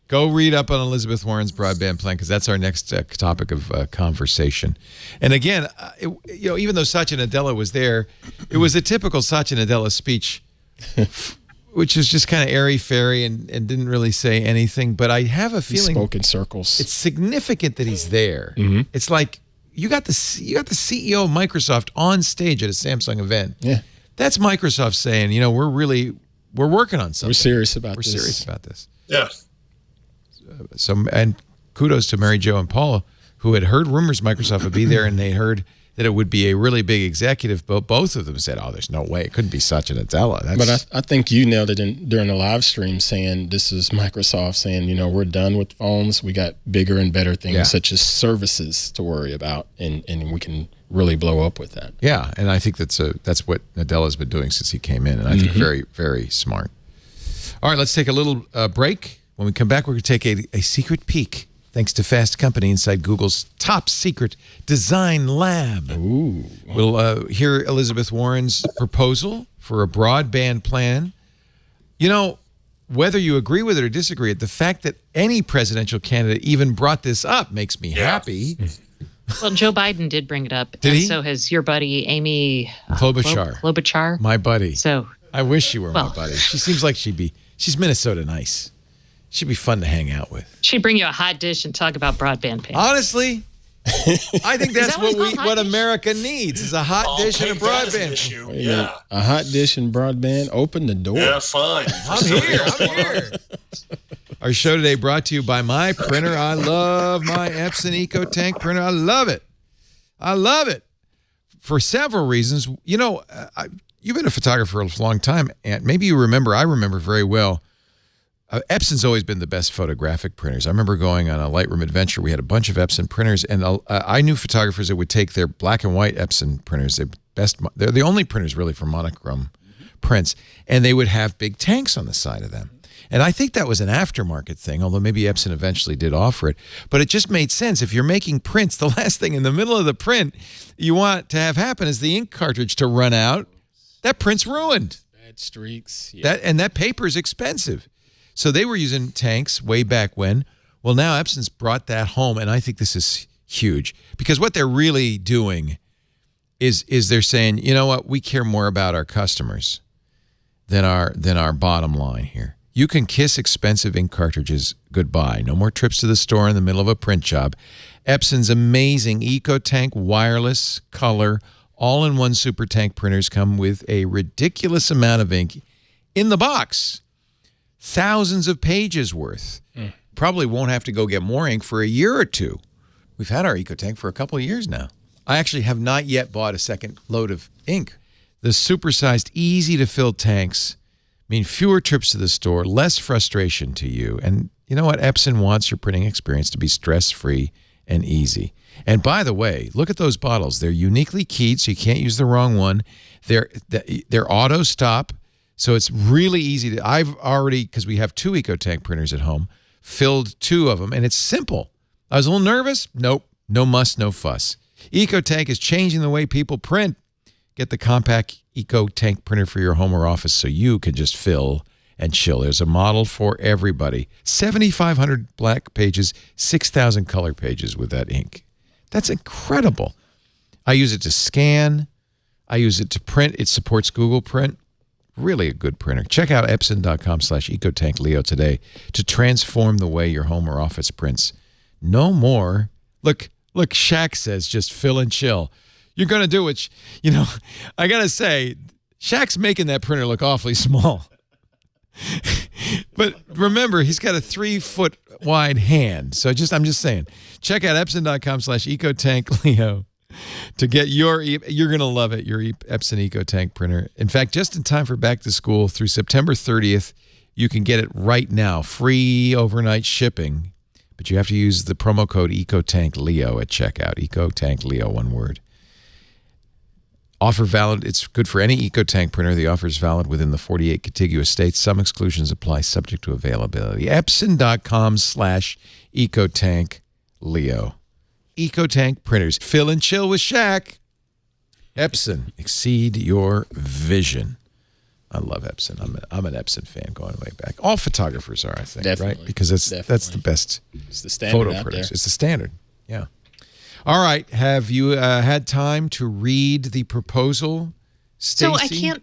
Go read up on Elizabeth Warren's broadband plan because that's our next topic of conversation. And again, even though Satya Nadella was there, it was a typical Satya Nadella speech which was just kind of airy-fairy and didn't really say anything. But I have a feeling He spoke in circles. it's significant that he's there. It's like you got the CEO of Microsoft on stage at a Samsung event. Yeah. That's Microsoft saying, you know, we're working on something. We're serious about We're this. serious about this. Yeah. So, and kudos to Mary Jo and Paula, who had heard rumors Microsoft would be there, and they heard that it would be a really big executive. But both of them said, "Oh, there's no way it couldn't be Satya Nadella." But I think you nailed it during the live stream, saying this is Microsoft saying, you know, we're done with phones. We got bigger and better things such as services to worry about, and we can really blow up with that. Yeah, and I think that's what Nadella's been doing since he came in, and I think very, very smart. All right, let's take a little break. When we come back, we're going to take a secret peek, thanks to Fast Company, inside Google's top secret design lab. Ooh. We'll hear Elizabeth Warren's proposal for a broadband plan. You know, whether you agree with it or disagree, the fact that any presidential candidate even brought this up makes me happy. Well, Joe Biden did bring it up. Did and he? so has your buddy, Amy Klobuchar. Klobuchar. My buddy. So I wish she were my buddy. She seems like she's Minnesota nice. She'd be fun to hang out with. she'd bring you a hot dish and talk about broadband pay. Honestly, I think that's that what it's called, hot what dish? America needs is a hot dish and a take that as an broadband. issue. You know, Yeah. a hot dish and broadband. Open the door. Yeah, fine. I'm here. Our show today brought to you by my printer. I love my Epson EcoTank printer. I love it. I love it for several reasons. You know, you've been a photographer for a long time, and maybe you remember, I remember very well, Epson's always been the best photographic printers. I remember going on a Lightroom adventure. We had a bunch of Epson printers, and I knew photographers that would take their black and white Epson printers. They're the only printers really for monochrome prints, and they would have big tanks on the side of them. And I think that was an aftermarket thing, although maybe Epson eventually did offer it. But it just made sense. If you're making prints, the last thing in the middle of the print you want to have happen is the ink cartridge to run out. That print's ruined. Bad streaks. Yeah. That paper is expensive. So they were using tanks way back when. Well, now Epson's brought that home, and I think this is huge. Because what they're really doing is they're saying, you know what, we care more about our customers than our bottom line here. You can kiss expensive ink cartridges goodbye. No more trips to the store in the middle of a print job. Epson's amazing EcoTank wireless color all-in-one super tank printers come with a ridiculous amount of ink in the box. Thousands of pages worth. Probably won't have to go get more ink for a year or two. We've had our EcoTank for a couple of years now. I actually have not yet bought a second load of ink. The supersized, easy-to-fill tanks mean fewer trips to the store, less frustration to you. And you know what? Epson wants your printing experience to be stress-free and easy. And by the way, look at those bottles. They're uniquely keyed, so you can't use the wrong one. They're auto stop, so it's really easy to. I've already, because we have 2 EcoTank printers at home, filled 2 of them, and it's simple. I was a little nervous. Nope, no muss, no fuss. EcoTank is changing the way people print. Get the compact EcoTank printer for your home or office so you can just fill and chill. There's a model for everybody. 7,500 black pages, 6,000 color pages with that ink. That's incredible. I use it to scan. I use it to print. It supports Google Print. Really a good printer. Check out Epson.com/EcoTankLeo today to transform the way your home or office prints. No more. Look, Shaq says just fill and chill. You're going to do it. You know, I got to say, Shaq's making that printer look awfully small. But remember, he's got a 3-foot wide hand. So I'm just saying, check out Epson.com/EcoTankLeo to get you're going to love it, your Epson EcoTank printer. In fact, just in time for back to school through September 30th, you can get it right now, free overnight shipping. But you have to use the promo code EcoTankLeo at checkout. EcoTankLeo, one word. Offer valid. It's good for any EcoTank printer. The offer is valid within the 48 contiguous states. Some exclusions apply, subject to availability. Epson.com/EcoTankLeo. EcoTank printers. Fill and chill with Shaq. Epson. Exceed your vision. I love Epson. I'm an Epson fan going way back. All photographers are, I think, Definitely. right? Because that's the best It's the standard photo out printers. there. It's the standard. Yeah. All right. Have you had time to read the proposal, Stacey? So I can't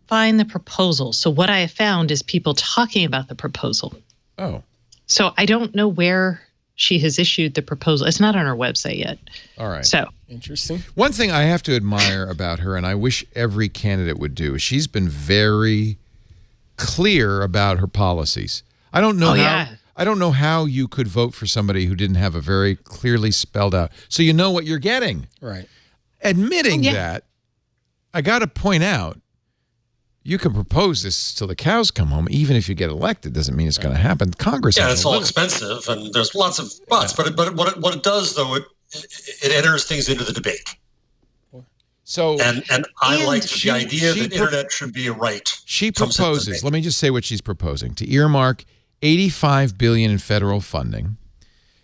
find the proposal. So what I have found is people talking about the proposal. Oh. So I don't know where she has issued the proposal. It's not on her website yet. All right. So Interesting. One thing I have to admire about her, and I wish every candidate would do, is she's been very clear about her policies. I don't know I don't know how you could vote for somebody who didn't have a very clearly spelled out, so you know what you're getting. Right. Admitting that, I got to point out, you can propose this till the cows come home. Even if you get elected, doesn't mean it's going to happen. Congress. Yeah, it's all expensive, and there's lots of buts. But what it does, though, it enters things into the debate. So and I like the idea that internet should be a right. She proposes. Let me just say what she's proposing: to earmark $85 billion in federal funding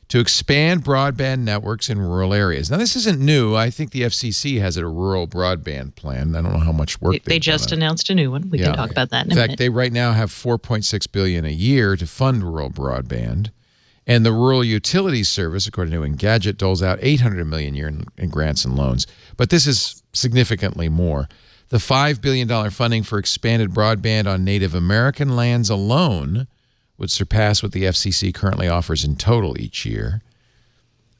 to expand broadband networks in rural areas. Now, this isn't new. I think the FCC has a rural broadband plan. I don't know how much work they just announced a new one. We can talk about that in a minute. In fact, they right now have $4.6 billion a year to fund rural broadband. And the Rural Utilities Service, according to Engadget, doles out $800 million a year in grants and loans. But this is significantly more. The $5 billion funding for expanded broadband on Native American lands alone would surpass what the FCC currently offers in total each year.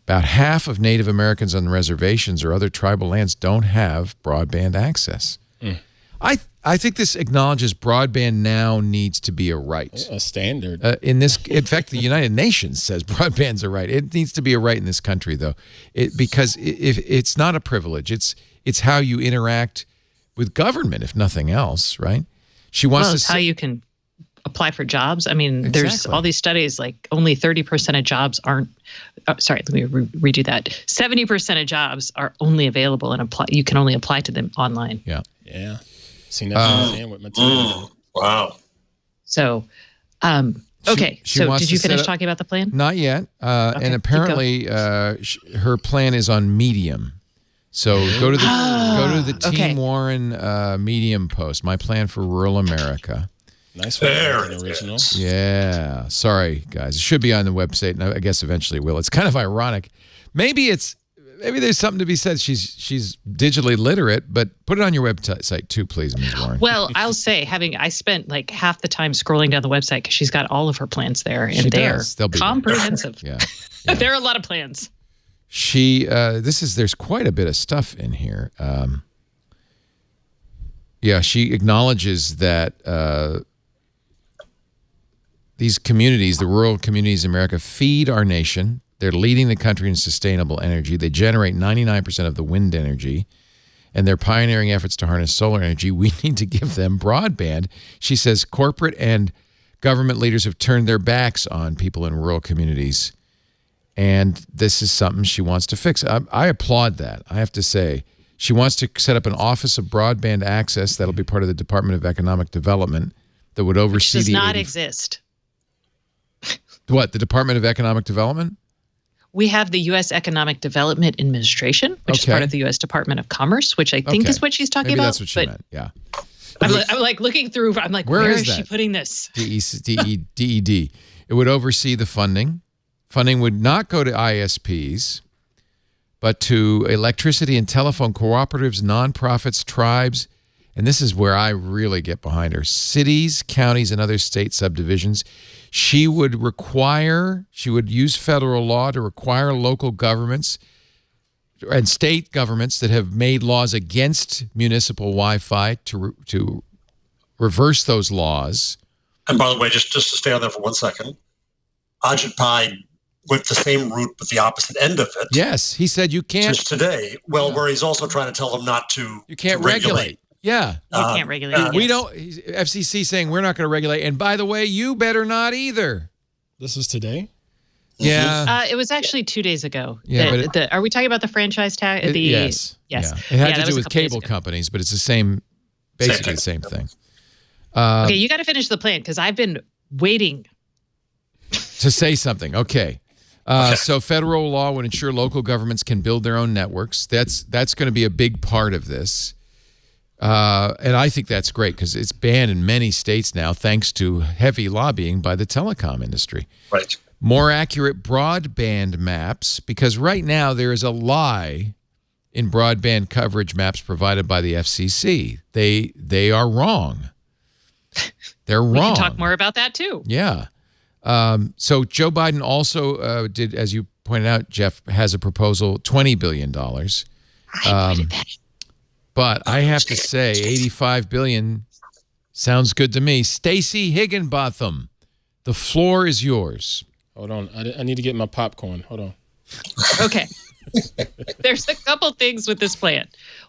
About half of Native Americans on reservations or other tribal lands don't have broadband access. I think this acknowledges broadband now needs to be a right. A standard. In fact, the United Nations says broadband's a right. It needs to be a right in this country, though, because if it's not a privilege. It's how you interact with government, if nothing else, right? She wants it's how you can apply for jobs. I mean, there's all these studies, like only 30% of jobs aren't, sorry, let me redo that. 70% of jobs are only available and you can only apply to them online. Yeah. Yeah. Seen that with material. Wow. So, okay. So did you finish talking about the plan? Not yet. And apparently her plan is on Medium. So go to the Team Warren Medium post, My Plan for Rural America. Nice one. Original. Yeah. Sorry, guys. It should be on the website, and I guess eventually it will. It's kind of ironic. Maybe there's something to be said. She's digitally literate, but put it on your website too, please, Ms. Warren. Well, I'll say, I spent like half the time scrolling down the website because she's got all of her plans there, and they're comprehensive. Yeah. There are a lot of plans. There's quite a bit of stuff in here. She acknowledges that these communities, the rural communities in America, feed our nation. They're leading the country in sustainable energy. They generate 99% of the wind energy, and they're pioneering efforts to harness solar energy. We need to give them broadband. She says corporate and government leaders have turned their backs on people in rural communities, and this is something she wants to fix. I applaud that. I have to say, she wants to set up an Office of Broadband Access that'll be part of the Department of Economic Development that would oversee Which does not exist. What, the Department of Economic Development? We have the U.S. Economic Development Administration, which is part of the U.S. Department of Commerce, which I think is what she's talking about. That's what she meant, yeah. I'm like looking through, I'm like, where is she putting this? DED. It would oversee the funding. Funding would not go to ISPs, but to electricity and telephone cooperatives, nonprofits, tribes, and this is where I really get behind her, cities, counties, and other state subdivisions. She would use federal law to require local governments and state governments that have made laws against municipal Wi-Fi to reverse those laws. And by the way, just to stay on there for 1 second, Ajit Pai went the same route but the opposite end of it. Yes, he said you can't. Just today. Well, where he's also trying to tell them not to. You can't regulate. Yeah. You can't regulate. We don't. FCC saying we're not going to regulate. And by the way, you better not either. This was today? Yeah. It was actually 2 days ago. Yeah, are we talking about the franchise tag? Yes. Yes. Yeah. It had to do with cable companies, but it's basically the same thing. Okay, you got to finish the plan because I've been waiting to say something. Okay. So federal law would ensure local governments can build their own networks. That's going to be a big part of this. And I think that's great because it's banned in many states now thanks to heavy lobbying by the telecom industry. Right. More accurate broadband maps, because right now there is a lie in broadband coverage maps provided by the FCC. They are wrong. They're wrong. We can talk more about that too. Yeah. So Joe Biden also did, as you pointed out, Jeff, has a proposal, $20 billion. But I have to say, $85 billion sounds good to me. Stacey Higginbotham, the floor is yours. Hold on. I need to get my popcorn. Hold on. Okay. There's a couple things with this plan.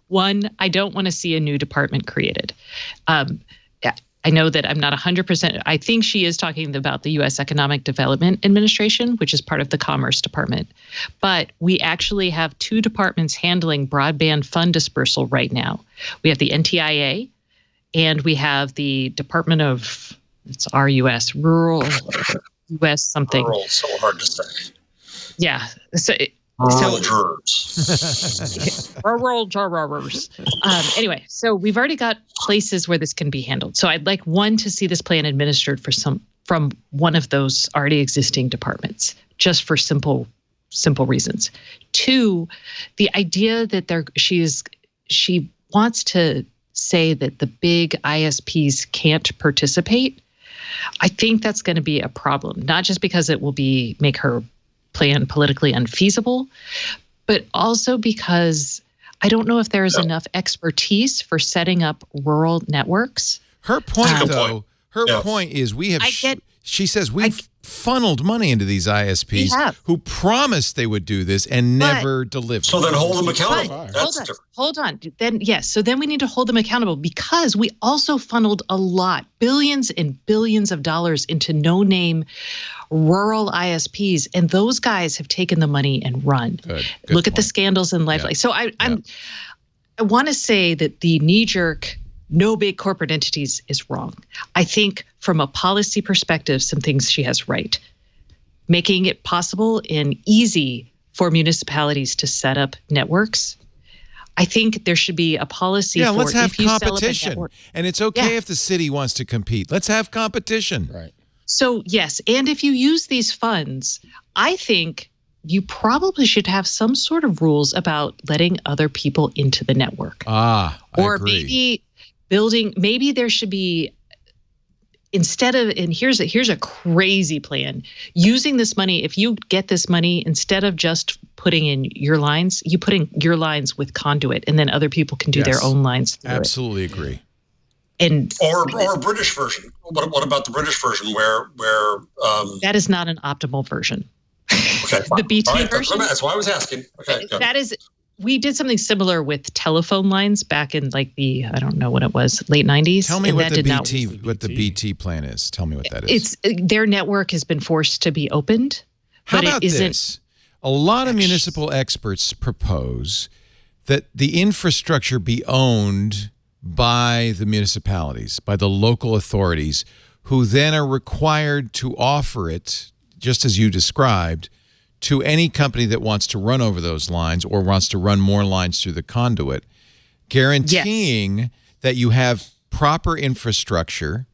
One, I don't want to see a new department created. I know that I'm not 100%. I think she is talking about the U.S. Economic Development Administration, which is part of the Commerce Department. But we actually have two departments handling broadband fund dispersal right now. We have the NTIA, and we have the Department of, it's RUS, Rural U.S. something. Rural, so hard to say. Yeah. Rural jurors. Anyway, so we've already got places where this can be handled. So I'd like one to see this plan administered from one of those already existing departments, just for simple reasons. Two, the idea that she wants to say that the big ISPs can't participate. I think that's going to be a problem, not just because it will make her plan politically unfeasible, but also because I don't know if there is enough expertise for setting up rural networks. Her point, point is she says we've funneled money into these ISPs who promised they would do this and never delivered. So then hold them accountable. Hold on. Then yes. So then we need to hold them accountable because we also funneled billions and billions of dollars into no-name rural ISPs, and those guys have taken the money and run. Good Look at the scandals in Lifeline. Yeah. So I want to say that the knee-jerk no big corporate entities is wrong. I think from a policy perspective, some things she has right. Making it possible and easy for municipalities to set up networks. I think there should be a policy for let's have if you competition. Sell up a network. And it's okay if the city wants to compete. Let's have competition. Right. So, yes, and if you use these funds, I think you probably should have some sort of rules about letting other people into the network. I agree. Maybe there should be, and here's a crazy plan. Using this money, if you get this money, instead of just putting in your lines, you put in your lines with conduit, and then other people can do their own lines through Absolutely agree. Or a British version. What about the British version where that is not an optimal version. Okay, the BT version. That's why I was asking. Okay, that is. We did something similar with telephone lines back in I don't know what it was, late 90s. Tell me what the BT plan is. Tell me what that is. Their network has been forced to be opened. How about this? A lot of municipal experts propose that the infrastructure be owned by the municipalities, by the local authorities, who then are required to offer it, just as you described, to any company that wants to run over those lines or wants to run more lines through the conduit, guaranteeing that you have proper infrastructure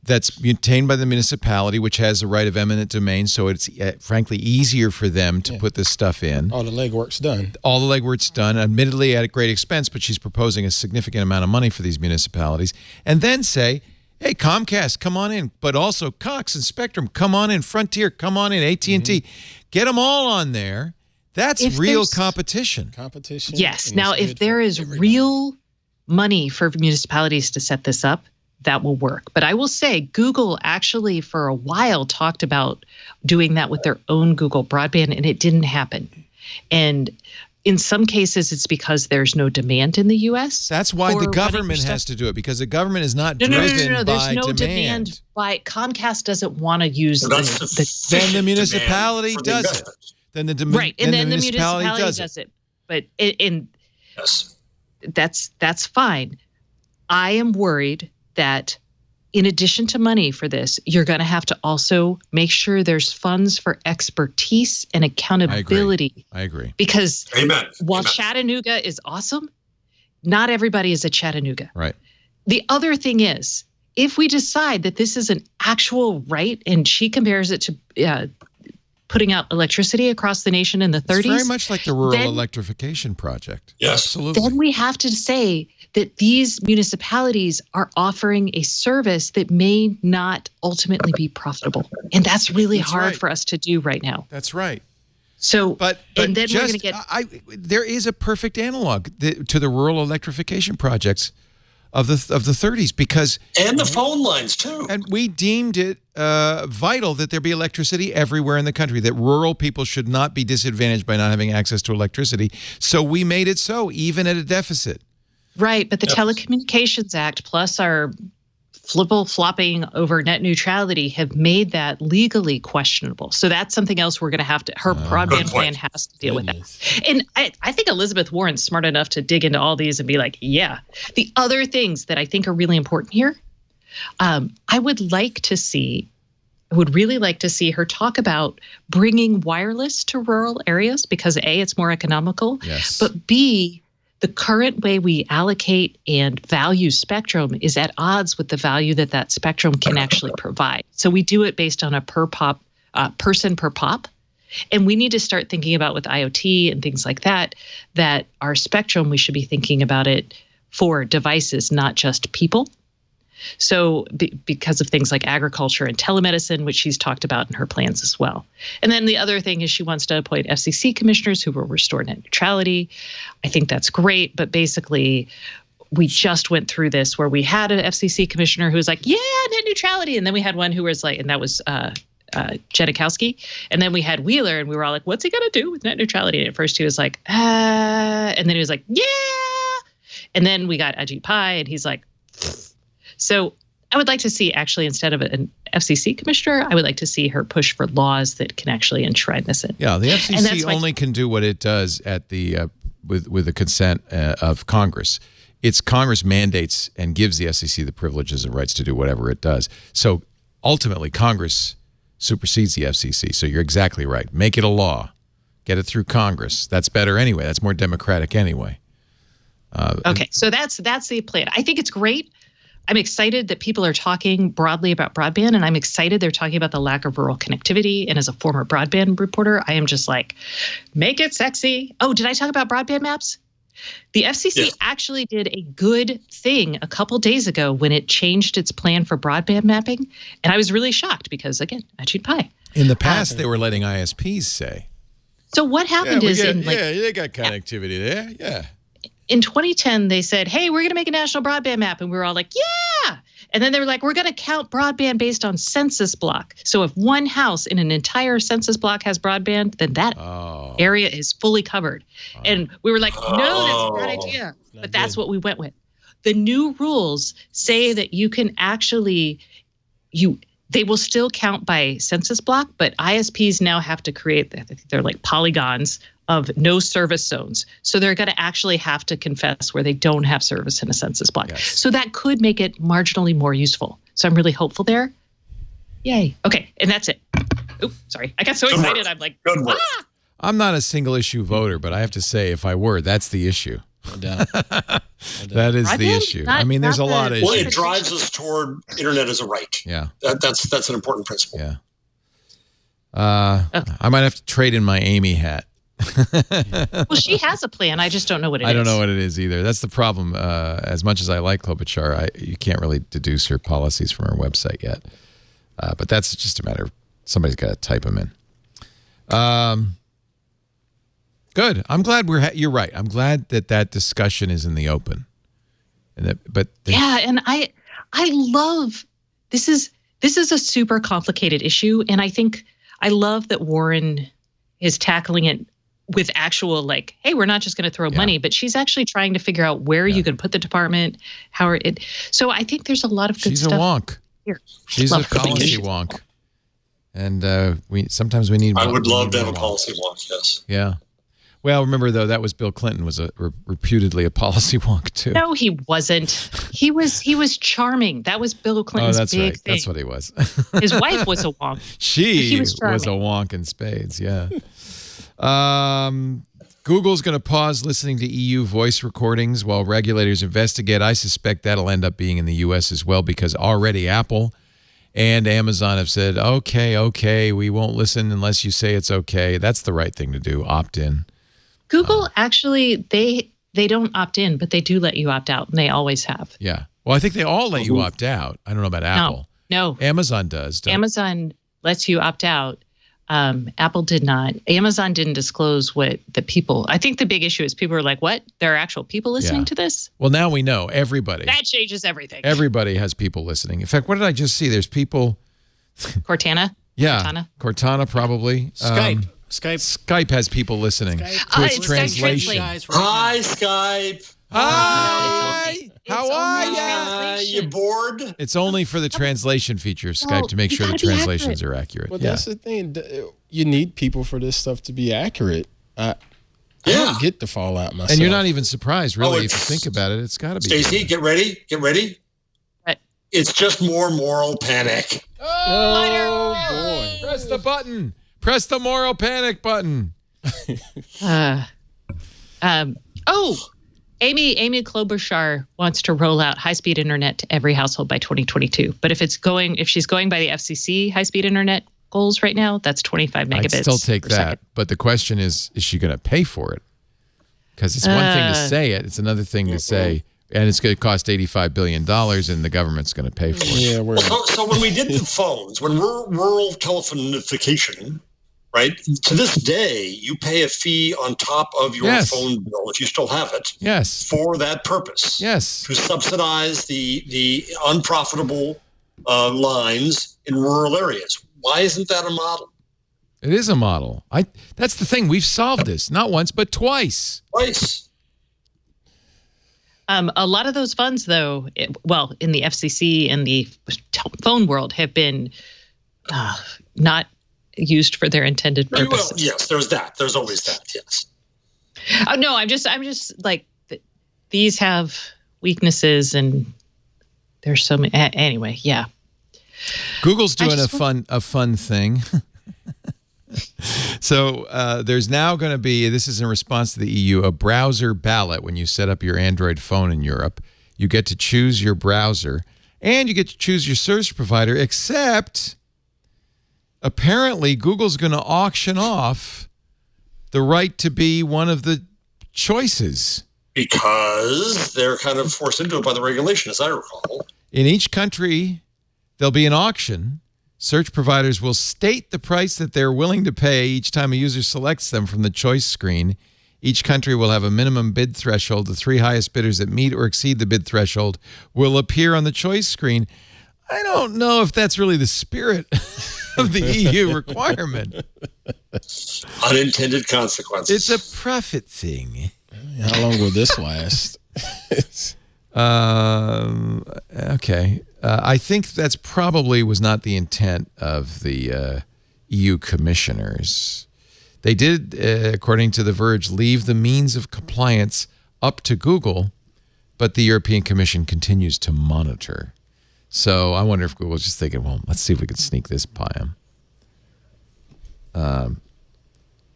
that's maintained by the municipality, which has the right of eminent domain, so it's frankly easier for them to put this stuff in. All the legwork's done. All the legwork's done, admittedly at a great expense, but she's proposing a significant amount of money for these municipalities. And then say, hey, Comcast, come on in, but also Cox and Spectrum, come on in, Frontier, come on in, AT&T. Get them all on there. That's real competition. Competition. Yes. Now, if there is real money for municipalities to set this up, that will work. But I will say Google actually for a while talked about doing that with their own Google Broadband, and it didn't happen. And in some cases, it's because there's no demand in the U.S. That's why the government has to do it, because the government is not driven by demand. There's no demand by Comcast doesn't want to use then the municipality does it. Then the municipality does it. But that's fine. I am worried that in addition to money for this, you're going to have to also make sure there's funds for expertise and accountability. I agree. Because while Chattanooga is awesome, not everybody is a Chattanooga. Right. The other thing is, if we decide that this is an actual right, and she compares it to putting out electricity across the nation in the 30s. It's very much like the rural electrification project. Yes. Absolutely. Then we have to say that these municipalities are offering a service that may not ultimately be profitable. And that's really hard for us to do right now. That's right. So, But and then just, we're going to get... there is a perfect analog to the rural electrification projects of the 30s, because And the phone lines, too. and we deemed it vital that there be electricity everywhere in the country, that rural people should not be disadvantaged by not having access to electricity. So we made it so, even at a deficit. Right, but the Telecommunications Act plus our flopping over net neutrality have made that legally questionable. So that's something else we're going to have to, her broadband plan has to deal with that. And I think Elizabeth Warren's smart enough to dig into all these and be like, yeah. The other things that I think are really important here, I would really like to see her talk about bringing wireless to rural areas because A, it's more economical, but B, the current way we allocate and value spectrum is at odds with the value that spectrum can actually provide. So we do it based on a person per pop. And we need to start thinking about with IoT and things like that our spectrum, we should be thinking about it for devices, not just people. So because of things like agriculture and telemedicine, which she's talked about in her plans as well. And then the other thing is she wants to appoint FCC commissioners who will restore net neutrality. I think that's great. But basically, we just went through this where we had an FCC commissioner who was like, yeah, net neutrality. And then we had one who was like, and that was Janikowski. And then we had Wheeler and we were all like, what's he going to do with net neutrality? And at first he was like, and then he was like, yeah. And then we got Ajit Pai and he's like, so I would like to see, actually, instead of an FCC commissioner, I would like to see her push for laws that can actually enshrine this in. Yeah, the FCC only can do what it does at the with the consent of Congress. It's Congress mandates and gives the FCC the privileges and rights to do whatever it does. So ultimately, Congress supersedes the FCC. So you're exactly right. Make it a law. Get it through Congress. That's better anyway. That's more democratic anyway. Okay, so that's the plan. I think it's great. I'm excited that people are talking broadly about broadband, and I'm excited they're talking about the lack of rural connectivity. And as a former broadband reporter, I am just like, make it sexy. Oh, did I talk about broadband maps? The FCC actually did a good thing a couple days ago when it changed its plan for broadband mapping. And I was really shocked because, again, Ajit Pai. In the past, they were letting ISPs say. So what happened is... they got connectivity there, yeah. In 2010, they said, hey, we're going to make a national broadband map. And we were all like, yeah. And then they were like, we're going to count broadband based on census block. So if one house in an entire census block has broadband, then that area is fully covered. And we were like, no, that's a bad idea. But that's what we went with. The new rules say that you can actually, they will still count by census block, but ISPs now have to create, I think they're like polygons of no service zones. So they're going to actually have to confess where they don't have service in a census block. Yes. So that could make it marginally more useful. So I'm really hopeful there. Yay. Okay. And that's it. Oops, sorry. I got so excited. I'm like, ah! I'm not a single issue voter, but I have to say, if I were, that's the issue. No doubt. That is the issue. I mean, there's a lot of issues. Well, it drives us toward internet as a right. Yeah. That's an important principle. Yeah. I might have to trade in my Amy hat. Well, she has a plan. I just don't know what it is. I don't know what it is either. That's the problem. As much as I like Klobuchar, you can't really deduce her policies from her website yet. But that's just a matter of somebody's got to type them in. Good. I'm glad you're right. I'm glad that discussion is in the open. And and I love this is a super complicated issue, and I think I love that Warren is tackling it with actual, like, hey, we're not just going to throw money, but she's actually trying to figure out where you can put the department, so I think there's a lot of good stuff. She's a wonk. Here. She's a policy wonk. And sometimes we need. I would love to have a policy wonk, yes. Yeah. Well, remember, though, that was Bill Clinton was reputedly a policy wonk, too. No, he wasn't. He was charming. That was Bill Clinton's big thing. That's what he was. His wife was a wonk. She was a wonk in spades, yeah. Google's going to pause listening to EU voice recordings while regulators investigate. I suspect that'll end up being in the U.S. as well, because already Apple and Amazon have said, okay, we won't listen unless you say it's okay. That's the right thing to do, opt in. Google actually, they don't opt in, but they do let you opt out, and they always have. Yeah. Well, I think they all let you opt out. I don't know about Apple. No. Amazon does. Amazon lets you opt out. Apple did not. Amazon didn't disclose what the people. I think the big issue is people are like, what? There are actual people listening to this? Well, now we know. Everybody. That changes everything. Everybody has people listening. In fact, what did I just see? There's people. Cortana? Yeah. Cortana probably. Skype has people listening to its translation. Hi, Skype. Hi. How are you? You bored? It's only for the translation feature of Skype to make sure the translations are accurate. Well, that's the thing. You need people for this stuff to be accurate. I don't get the fallout myself. And you're not even surprised, really, if you think about it. It's got to be. Stacey, get ready. Get ready. What? It's just more moral panic. Oh, boy. Press the button. Press the moral panic button. Amy Klobuchar wants to roll out high-speed internet to every household by 2022. But if she's going by the FCC high-speed internet goals right now, that's 25 megabits. I'd still take that. second. But the question is she going to pay for it? Because it's one thing to say it. It's another thing to say, and it's going to cost $85 billion, and the government's going to pay for it. Yeah, so when we did the phones, when rural telephonification, right? To this day, you pay a fee on top of your phone bill, if you still have it, for that purpose. Yes. To subsidize the unprofitable lines in rural areas. Why isn't that a model? It is a model. That's the thing. We've solved this, not once, but twice. A lot of those funds, though, in the FCC and the phone world, have been not used for their intended purposes. Well, yes, there's that. There's always that. Yes. Oh no, I'm just like these have weaknesses, and there's so many. Anyway, yeah. Google's doing a fun thing. So there's now going to be, this is in response to the EU, a browser ballot when you set up your Android phone in Europe. You get to choose your browser, and you get to choose your service provider, except apparently Google's going to auction off the right to be one of the choices. Because they're kind of forced into it by the regulation, as I recall. In each country, there'll be an auction. Search providers will state the price that they're willing to pay each time a user selects them from the choice screen. Each country will have a minimum bid threshold. The three highest bidders that meet or exceed the bid threshold will appear on the choice screen. I don't know if that's really the spirit of the EU requirement. Unintended consequences. It's a profit thing. How long will this last? Okay. I think that's probably was not the intent of the EU commissioners. They did, according to The Verge, leave the means of compliance up to Google, but the European Commission continues to monitor. So I wonder if Google's just thinking, well, let's see if we can sneak this by them.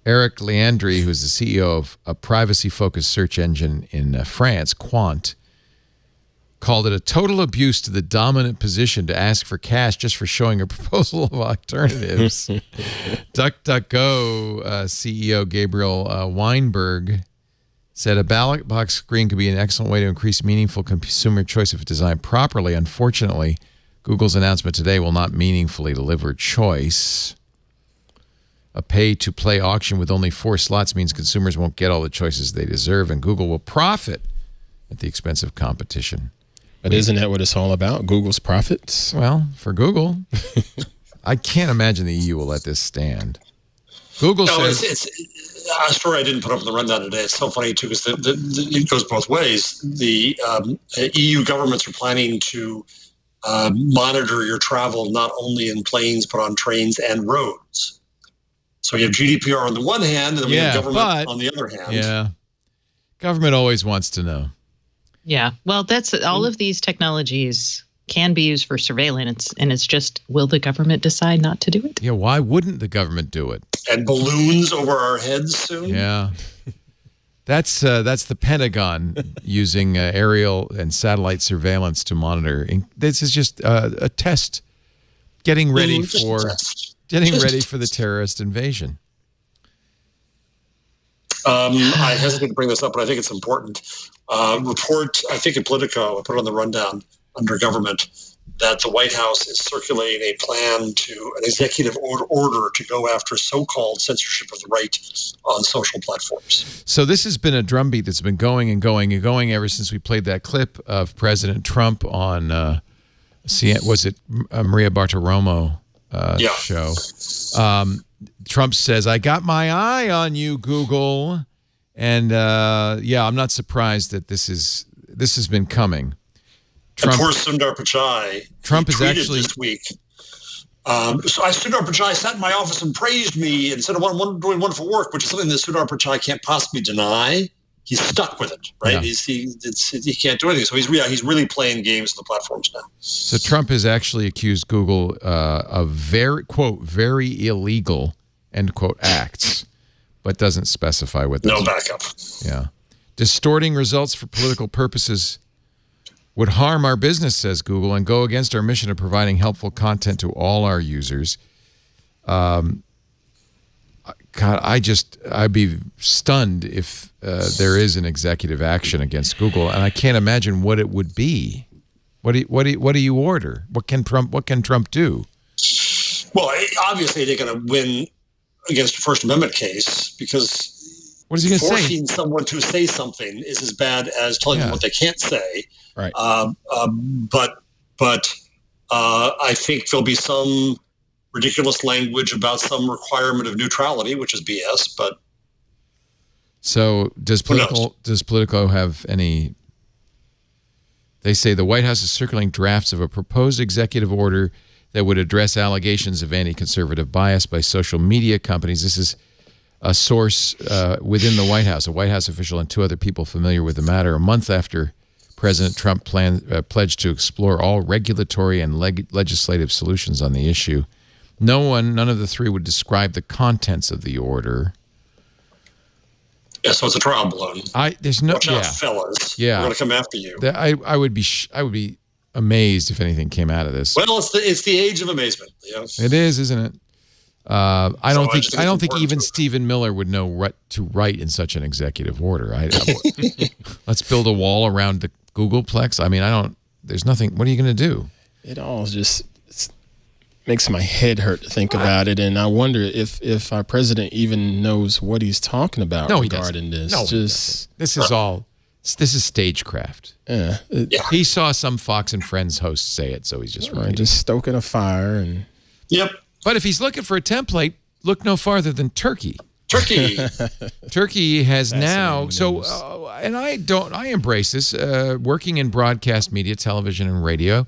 Eric Leandri, who's the CEO of a privacy-focused search engine in France, Quant, called it a total abuse to the dominant position to ask for cash just for showing a proposal of alternatives. DuckDuckGo CEO Gabriel Weinberg said a ballot box screen could be an excellent way to increase meaningful consumer choice if designed properly. Unfortunately, Google's announcement today will not meaningfully deliver choice. A pay-to-play auction with only 4 slots means consumers won't get all the choices they deserve, and Google will profit at the expense of competition. But isn't that what it's all about? Google's profits? Well, for Google, I can't imagine the EU will let this stand. Google says... It's a story I didn't put up in the rundown today. It's so funny, too, because it goes both ways. The EU governments are planning to monitor your travel not only in planes, but on trains and roads. So you have GDPR on the one hand, and then we have government on the other hand. Yeah. Government always wants to know. Yeah. Well, that's all of these technologies can be used for surveillance, and it's just, will the government decide not to do it? Yeah, why wouldn't the government do it? And balloons over our heads soon? Yeah. That's the Pentagon using aerial and satellite surveillance to monitor. This is just a test getting ready Just for the terrorist invasion. I hesitate to bring this up, but I think it's important. Report, I think in Politico, I put it on the rundown under government, that the White House is circulating a plan to an executive order to go after so-called censorship of the right on social platforms. So this has been a drumbeat that's been going and going and going ever since we played that clip of President Trump on, was it Maria Bartiromo show? Trump says, "I got my eye on you, Google," and I'm not surprised that this has been coming. Trump, and poor Sundar Pichai. Trump is actually this week. Sundar Pichai sat in my office and praised me and said, "I'm doing wonderful work," which is something that Sundar Pichai can't possibly deny. He's stuck with it, right? Yeah. He can't do anything. So he's really playing games on the platforms now. So Trump has actually accused Google of very illegal end quote acts, but doesn't specify what. No backup. Yeah, distorting results for political purposes would harm our business, says Google, and go against our mission of providing helpful content to all our users. God, I'd be stunned if there is an executive action against Google, and I can't imagine what it would be. What do you order? What can Trump do? Well, obviously they're going to win against a First Amendment case, because what is he going to say? Forcing someone to say something is as bad as telling them what they can't say. Right. But I think there'll be some ridiculous language about some requirement of neutrality, which is BS. But so does Politico have any? They say the White House is circulating drafts of a proposed executive order that would address allegations of anti-conservative bias by social media companies. This is a source within the White House, a White House official and two other people familiar with the matter, a month after President Trump pledged to explore all regulatory and legislative solutions on the issue. None of the three would describe the contents of the order. Yeah, so it's a trial balloon. Watch out, fellas. Yeah, we're going to come after you. I would be amazed if anything came out of this. Well, it's the age of amazement. It is, isn't it? I don't think even Stephen Miller would know what to write in such an executive order. Let's build a wall around the Googleplex. I mean, there's nothing. What are you going to do? It all just makes my head hurt to think about it, and I wonder if our president even knows what he's talking about regarding this. No, this is stagecraft. Yeah. He saw some Fox and Friends host say it, so he's just just stoking a fire. And yep. But if he's looking for a template, look no farther than Turkey. Turkey has now. So, and I embrace this. Working in broadcast media, television, and radio,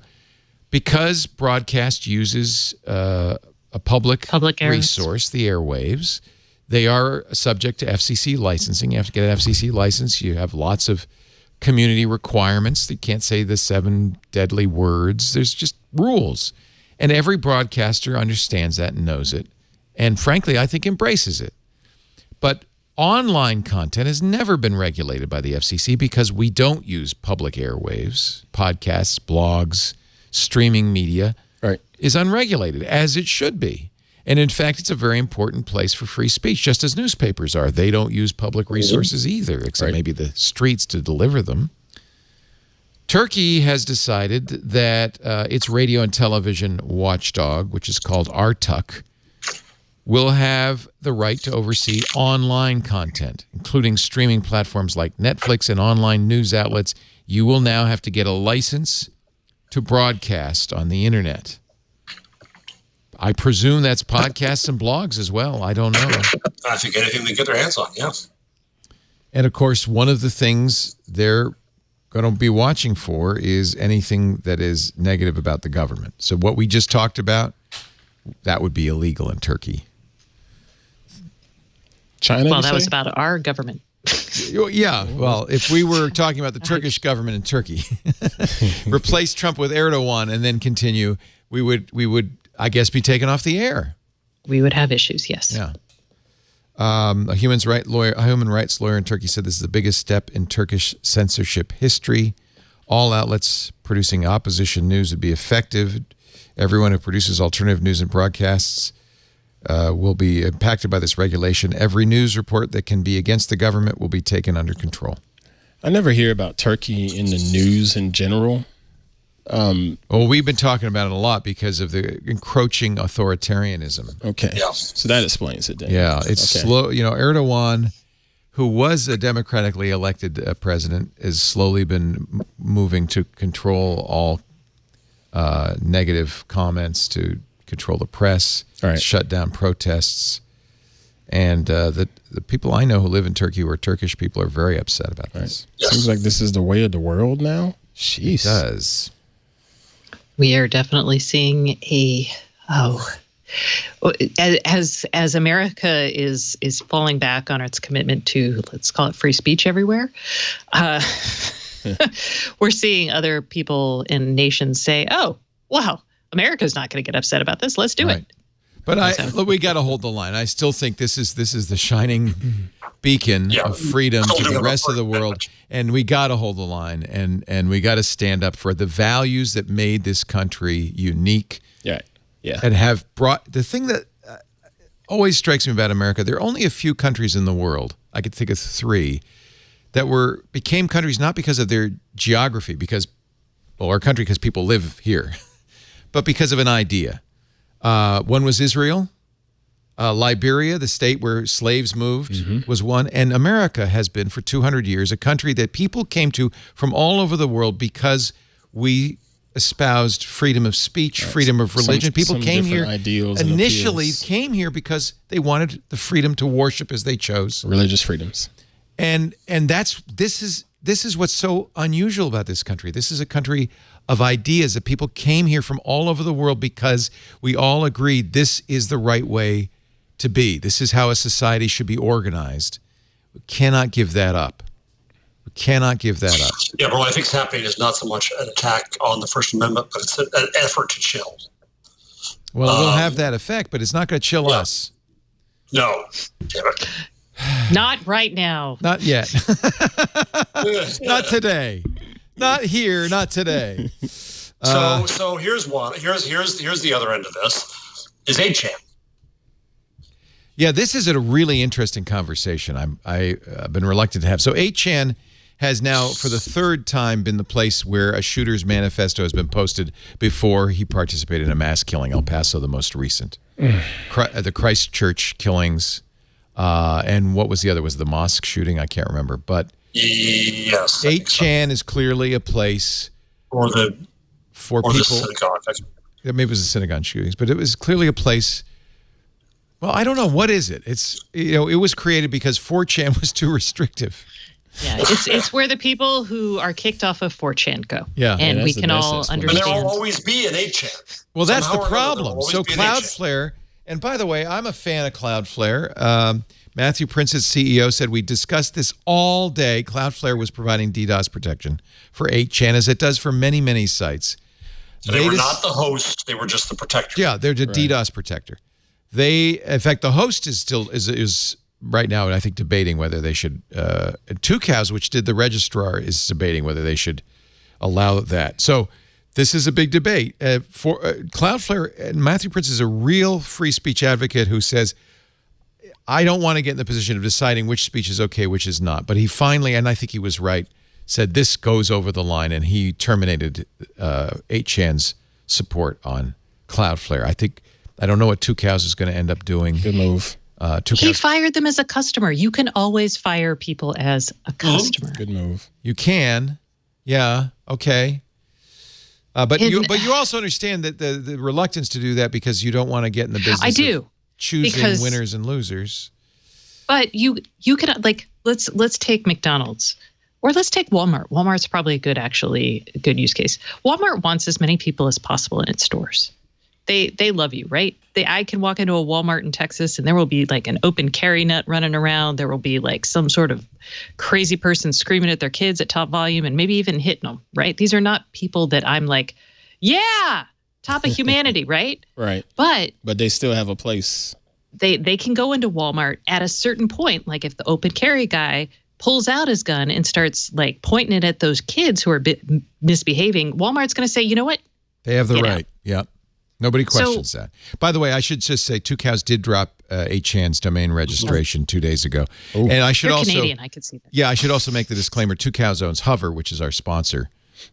because broadcast uses a public resource, the airwaves. They are subject to FCC licensing. You have to get an FCC license. You have lots of community requirements. You can't say the 7 deadly words. There's just rules. And every broadcaster understands that and knows it. And frankly, I think embraces it. But online content has never been regulated by the FCC because we don't use public airwaves. Podcasts, blogs, streaming media is unregulated, as it should be. And in fact, it's a very important place for free speech, just as newspapers are. They don't use public resources either, except maybe the streets to deliver them. Turkey has decided that its radio and television watchdog, which is called RTUK, will have the right to oversee online content, including streaming platforms like Netflix and online news outlets. You will now have to get a license to broadcast on the internet. I presume that's podcasts and blogs as well. I don't know. I think anything they get their hands on, yeah. And of course, one of the things they're going to be watching for is anything that is negative about the government. So what we just talked about, that would be illegal in Turkey. China? Well, that was about our government. Yeah, well, if we were talking about the Turkish government in Turkey, replace Trump with Erdogan and then continue, we would, I guess, be taken off the air. We would have issues, yes. Yeah. A human rights lawyer in Turkey said this is the biggest step in Turkish censorship history. All outlets producing opposition news would be affected. Everyone who produces alternative news and broadcasts will be impacted by this regulation. Every news report that can be against the government will be taken under control. I never hear about Turkey in the news in general. Well, we've been talking about it a lot because of the encroaching authoritarianism. Okay. Yeah. So that explains it then. Yeah, it's slow. You know, Erdogan, who was a democratically elected president, has slowly been moving to control all negative comments, to control the press, shut down protests. And the people I know who live in Turkey, who are Turkish people, are very upset about this. Yes. Seems like this is the way of the world now. Jeez. It does. We are definitely seeing as America is falling back on its commitment to, let's call it, free speech everywhere. We're seeing other people in nations say, "Oh, wow, America's not going to get upset about this. Let's do it." But we got to hold the line. I still think this is the shining beacon of freedom to the rest of the world, and we got to hold the line, and we got to stand up for the values that made this country unique. Yeah. And have brought the thing that always strikes me about America. There are only a few countries in the world, I could think of 3, that became countries not because of their geography, our country because people live here, but because of an idea. One was Israel. Liberia, the state where slaves moved, was one. And America has been, for 200 years, a country that people came to from all over the world because we espoused freedom of speech, freedom of religion. People came here, initially came here because they wanted the freedom to worship as they chose. Religious freedoms. And this is what's so unusual about this country. This is a country of ideas that people came here from all over the world because we all agreed this is the right way to be. This is how a society should be organized. We cannot give that up. We cannot give that up. Yeah, but what I think is happening is not so much an attack on the First Amendment, but it's an effort to chill. Well, it will have that effect, but it's not going to chill us. No. Damn it. Not right now. Not yet. Not today. Not here. Not today. So here's one. Here's the other end of this. Is 8chan. Yeah, this is a really interesting conversation. I've been reluctant to have. So 8chan has now, for the 3rd time, been the place where a shooter's manifesto has been posted before he participated in a mass killing. El Paso, the most recent. The Christchurch killings. And what was the other? Was the mosque shooting? I can't remember. But yes, 8chan is clearly a place for people. The synagogue. Maybe it was the synagogue shootings, but it was clearly a place. Well, I don't know. What is it? It's, it was created because 4chan was too restrictive. Yeah, it's where the people who are kicked off of 4chan go. Yeah. And we can all understand. But there will always be an 8chan. Well, that's the problem. So Cloudflare, and by the way, I'm a fan of Cloudflare. Matthew Prince's CEO said, we discussed this all day. Cloudflare was providing DDoS protection for 8chan, as it does for many, many sites. So they were not the host. They were just the protector. Yeah, they're the DDoS protector. In fact, the host is right now, I think, debating whether they should. Tucows, which did the registrar, is debating whether they should allow that. So this is a big debate. For Cloudflare, and Matthew Prince is a real free speech advocate who says, I don't want to get in the position of deciding which speech is okay, which is not. But he finally, and I think he was right, said this goes over the line, and he terminated 8chan's support on Cloudflare. I don't know what Tucows is going to end up doing. Good move. He fired them as a customer. You can always fire people as a customer. Good move. You can. Yeah. Okay. But you also understand that the reluctance to do that because you don't want to get in the business I do. Of choosing winners and losers. But you can, like, let's take McDonald's. Or let's take Walmart. Walmart's probably a good use case. Walmart wants as many people as possible in its stores. They love you, right? I can walk into a Walmart in Texas and there will be like an open carry nut running around. There will be like some sort of crazy person screaming at their kids at top volume and maybe even hitting them, right? These are not people that I'm like, yeah, top of humanity, right? Right. But they still have a place. They can go into Walmart at a certain point, like if the open carry guy pulls out his gun and starts like pointing it at those kids who are misbehaving, Walmart's going to say, you know what? They have the right. Yep. Nobody questions that. By the way, I should just say Tucows did drop 8chan's domain registration 2 days ago. Ooh. And I should They're also Canadian, I could see that. Yeah, I should also make the disclaimer Tucows owns Hover, which is our sponsor.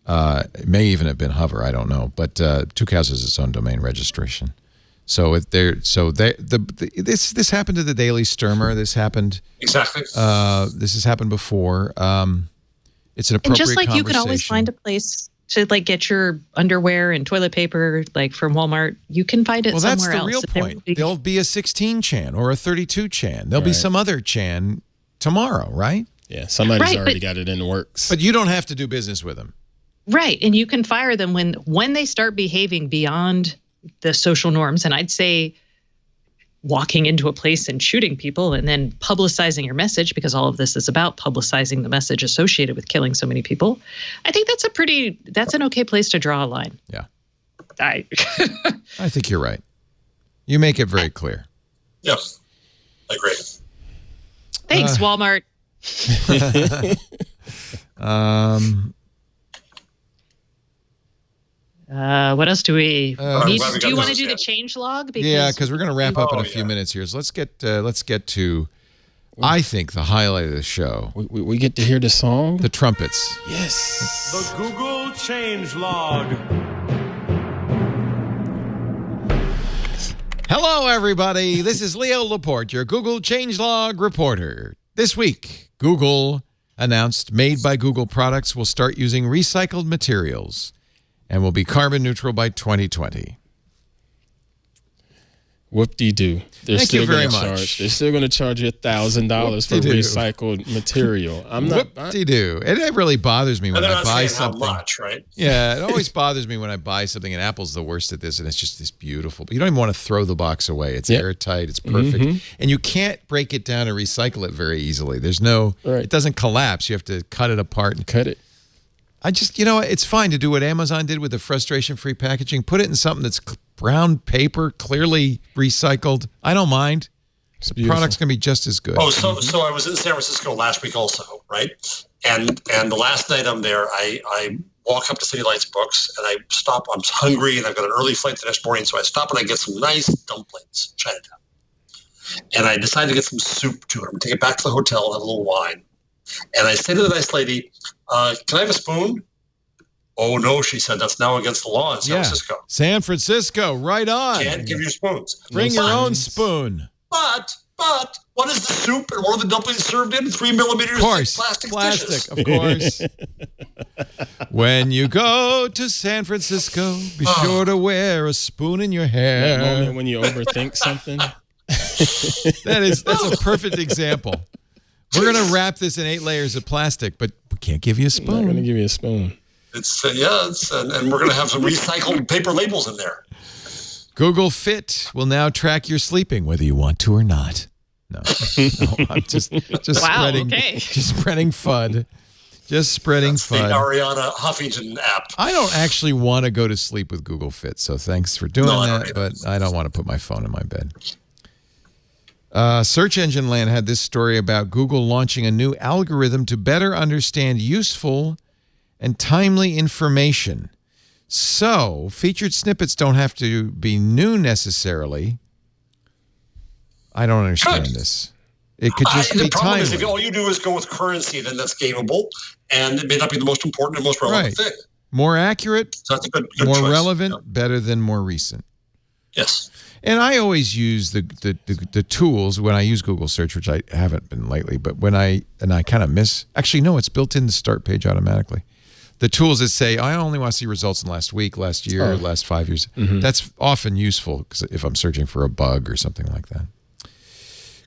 It may even have been Hover, I don't know, but Tucows has its own domain registration. So this happened to the Daily Sturmer. This happened Exactly. This has happened before. It's an appropriate And just like you could always conversation. find a place to like get your underwear and toilet paper like from Walmart, you can find it Well, that's somewhere the else. real point. There'll be a 16chan or a 32chan. There'll be some other chan tomorrow, right? Yeah, somebody's Right, already but- got it in the works. But you don't have to do business with them. Right. And you can fire them when they start behaving beyond the social norms. And I'd say walking into a place and shooting people and then publicizing your message, because all of this is about publicizing the message associated with killing so many people. I think that's an okay place to draw a line. Yeah. I think you're right. You make it very clear. Yep. I agree. Thanks, Walmart. What else do we need? glad we got Do you want to those, do yeah. the change log? Because we're going to wrap up in a few yeah. minutes here. So let's get to, I think, the highlight of the show, we get to hear the song. the trumpets. Yes. The Google Changelog. Hello, everybody. This is Leo Laporte, your Google Changelog reporter. This week, Google announced Made by Google products will start using recycled materials and will be carbon neutral by 2020. Whoop-de-doo. They're Thank you still very gonna much. They're still going to charge you $1,000 for Whoop-de-doo. recycled material. I'm not. Whoop-de-doo. It really bothers me when And they're I not buy saying something. how much, right? Yeah, it always bothers me when I buy something, and Apple's the worst at this, and it's just this beautiful. But you don't even want to throw the box away. It's Yep. airtight. It's perfect. And you can't break it down and recycle it very easily. There's no, Right. it doesn't collapse. You have to cut it apart. And Cut it. I just, it's fine to do what Amazon did with the frustration-free packaging. Put it in something that's brown paper, clearly recycled. I don't mind. The beautiful. product's going to be just as good. Oh, so I was in San Francisco last week also, right? And the last night I'm there, I walk up to City Lights Books and I stop. I'm hungry and I've got an early flight the next morning, so I stop and I get some nice dumplings, Chinatown. And I decide to get some soup too. I'm going to take it back to the hotel and have a little wine. And I say to the nice lady, can I have a spoon? Oh, no, she said, that's now against the law in San Francisco. San Francisco, right on. Can't give you spoons. Bring your But- own spoon. But what is the soup and what are the dumplings served in? 3 millimeters Of course, thick plastic dishes. of course. When you go to San Francisco, be sure to wear a spoon in your That hair. moment when you overthink something. That's a perfect example. We're going to wrap this in 8 layers of plastic, but we can't give you a I'm not going to spoon. give you a spoon. It's and we're going to have some recycled paper labels in there. Google Fit will now track your sleeping, whether you want to or not. No, I'm just Wow, spreading, okay. just spreading FUD. Just spreading It's the FUD. Ariana Huffington app. I don't actually want to go to sleep with Google Fit, so thanks for doing No, I don't that, either. but I don't want to put my phone in my bed. Search Engine Land had this story about Google launching a new algorithm to better understand useful and timely information. So, featured snippets don't have to be new necessarily. I don't understand this. It could just The be problem is if timely. all you do is go with currency, then that's gameable, and it may not be the most important and most relevant Right. thing. More accurate, So that's a good more choice. relevant, Yeah. better than more recent. Yes. And I always use the tools when I use Google search, which I haven't been lately, but when I kind of miss, actually, no, it's built in the start page automatically. The tools that say, I only want to see results in last week, last year, last 5 years. That's often useful because if I'm searching for a bug or something like that.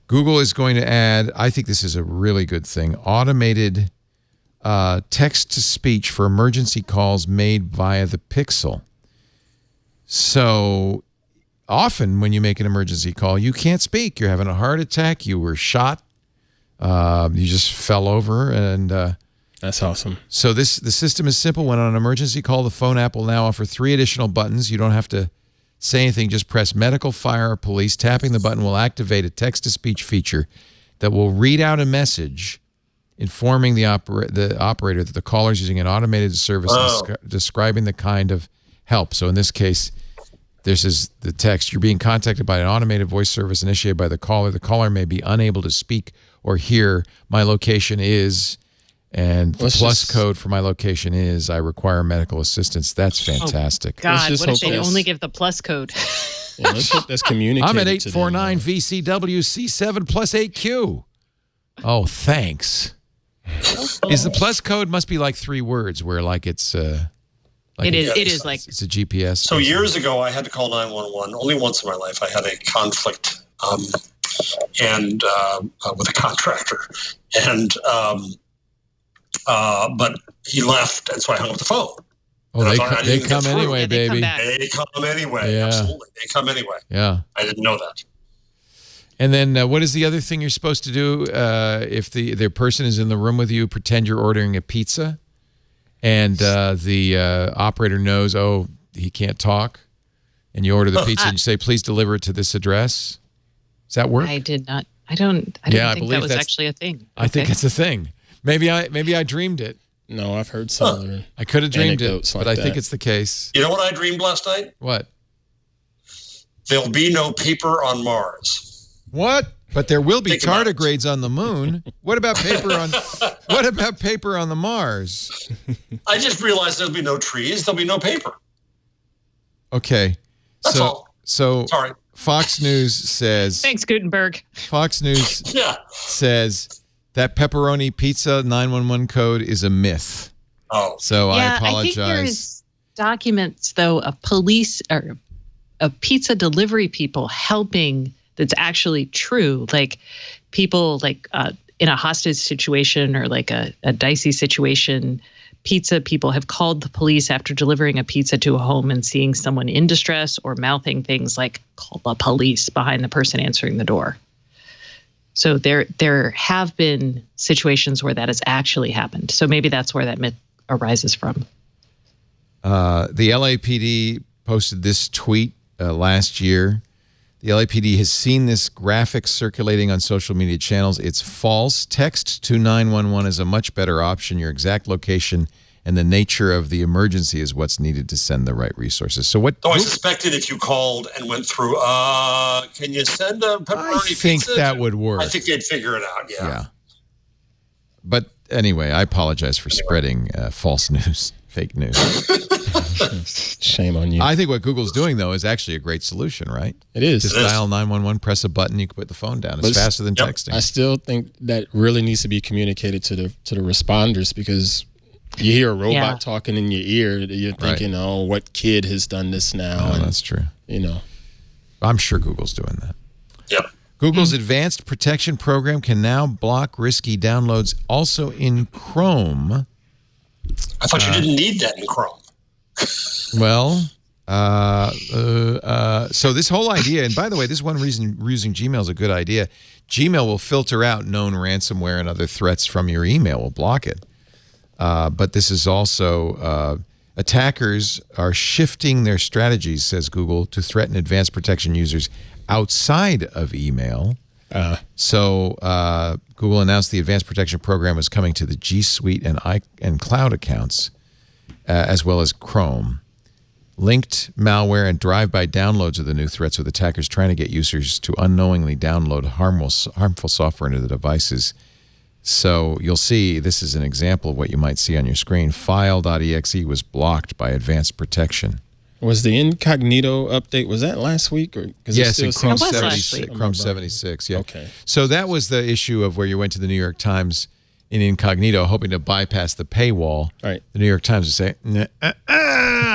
Google is going to add, I think this is a really good thing, automated text-to-speech for emergency calls made via the Pixel. So often when you make an emergency call, you can't speak. You're having a heart attack. You were shot. You just fell over. And That's awesome. so the system is simple. When on an emergency call, the phone app will now offer 3 additional buttons. You don't have to say anything. Just press medical, fire, or police. Tapping the button will activate a text-to-speech feature that will read out a message informing the operator that the caller is using an automated service describing the kind of help. So in this case, This is the text. You're being contacted by an automated voice service initiated by the caller. The caller may be unable to speak or hear. My location is, and the plus code for my location is, I require medical assistance. That's fantastic. Oh, God, what if they only give the plus code? Yeah, let's hope that's communicated. I'm at 849 VCW C7 plus 8Q. Oh, thanks. Is the plus code must be like 3 words where like it's... It is like it's a GPS. So years ago, I had to call 911. Only once in my life, I had a conflict, and with a contractor, and but he left, and so I hung up the phone. Oh, they come anyway, baby. They come anyway. Yeah. Absolutely, they come anyway. Yeah, I didn't know that. And then, what is the other thing you're supposed to do if the person is in the room with you? Pretend you're ordering a pizza. And the operator knows, he can't talk, and you order the pizza and you say, please deliver it to this address. Does that work? I did not. I didn't think that was actually a thing. I think it's a thing. Maybe I dreamed it. No, I've heard some. I could have dreamed it, but I think it's the case. You know what I dreamed last night? What? There'll be no paper on Mars. What? But there will be tardigrades on the moon. What about paper on the Mars? I just realized there'll be no trees. There'll be no paper. Okay. That's all. So sorry. Fox News says. Thanks, Gutenberg. Fox News says that pepperoni pizza 911 code is a myth. Oh. So I apologize. I think there's documents though of police or of pizza delivery people helping. That's actually true. Like people like in a hostage situation or like a dicey situation, pizza people have called the police after delivering a pizza to a home and seeing someone in distress or mouthing things like call the police behind the person answering the door. So there have been situations where that has actually happened. So maybe that's where that myth arises from. The LAPD posted this tweet last year. The LAPD has seen this graphic circulating on social media channels. It's false. Text to 911 is a much better option. Your exact location and the nature of the emergency is what's needed to send the right resources. So what? I suspected if you called and went through, can you send a pepperoni pizza? I think that would work. I think they'd figure it out. Yeah. But anyway, I apologize for spreading false news, fake news. Shame on you. I think what Google's doing, though, is actually a great solution, right? It is. Just dial 911, press a button, you can put the phone down. It's faster than texting. I still think that really needs to be communicated to the responders because you hear a robot talking in your ear. You're thinking, what kid has done this now? And, that's true. I'm sure Google's doing that. Yep. Google's advanced protection program can now block risky downloads also in Chrome. I thought you didn't need that in Chrome. Well, so this whole idea, and by the way, this is one reason using Gmail is a good idea. Gmail will filter out known ransomware and other threats from your email, will block it. But this is also, attackers are shifting their strategies, says Google, to threaten advanced protection users outside of email. So Google announced the advanced protection program is coming to the G Suite and Cloud accounts, as well as Chrome. Linked malware and drive-by downloads are the new threats, with attackers trying to get users to unknowingly download harmful software into the devices. So you'll see this is an example of what you might see on your screen. File.exe was blocked by advanced protection. Was the incognito update, was that last week? Yes, in Chrome 76. Chrome 76, yeah. Okay. So that was the issue of where you went to the New York Times in incognito, hoping to bypass the paywall. Right. The New York Times would say,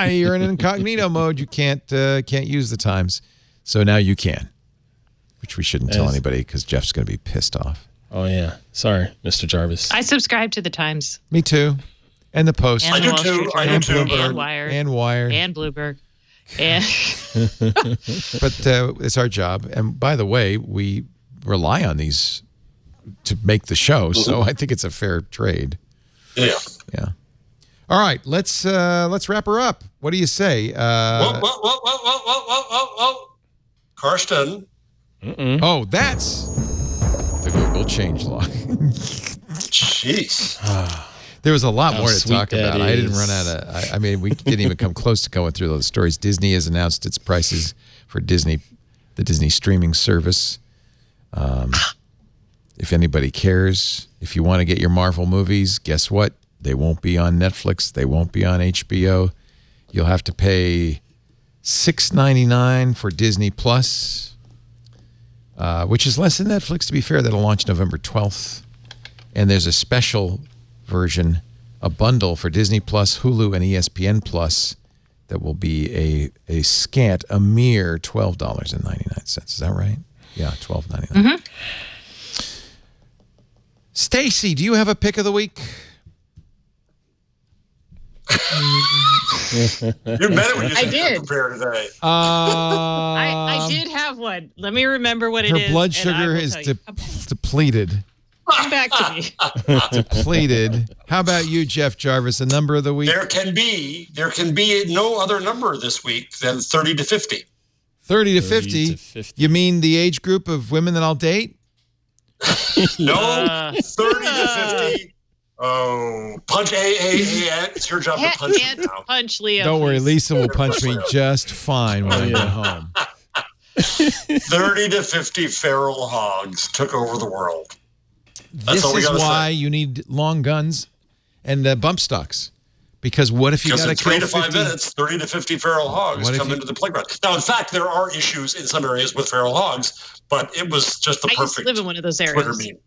you're in incognito mode. You can't use the Times. So now you can, which we shouldn't tell anybody because Jeff's going to be pissed off. Oh, yeah. Sorry, Mr. Jarvis. I subscribe to the Times. Me too. And the Post. I do too. I do too. And Wired. And Wired. And Bloomberg. And But it's our job. And by the way, we rely on these to make the show, so I think it's a fair trade. Yeah. Yeah. All right, let's wrap her up. What do you say? Whoa. Karsten. Oh, that's the Google Changelog. Jeez. There was a lot How more to sweet talk that about. I didn't is. run out of. I mean, we didn't even come close to going through those stories. Disney has announced its prices for the Disney streaming service. If anybody cares, if you want to get your Marvel movies, guess what? They won't be on Netflix. They won't be on HBO. You'll have to pay $6.99 for Disney Plus, which is less than Netflix, to be fair. That'll launch November 12th. And there's a special version, a bundle for Disney Plus, Hulu, and ESPN Plus that will be a mere $12.99. Is that right? Yeah, $12.99. Mm-hmm. Stacey, do you have a pick of the week? You meant it when you said did. you prepare today. I did have one. Let me remember what it Her is. blood and I sugar will is tell you. depleted. Come back to me. Depleted. How about you, Jeff Jarvis? The number of the week? There can be no other number this week than 30 to 50. 30 to 30 50. to 50. You mean the age group of women that I'll date? No, 30 to 50. Oh, punch it's your job to punch Hands me now. punch Leo. Don't worry, please. Lisa will punch me just fine when I get home. 30 to 50 feral hogs took over the world. That's This all we is gotta why say. you need long guns and bump stocks. Because what if you Because got in to 3 kill to 5 50? minutes, 30 to 50 feral hogs What if come you- into the playground. Now, in fact, there are issues in some areas with feral hogs, but it was just the I used to perfect live in one of those Twitter areas. meme.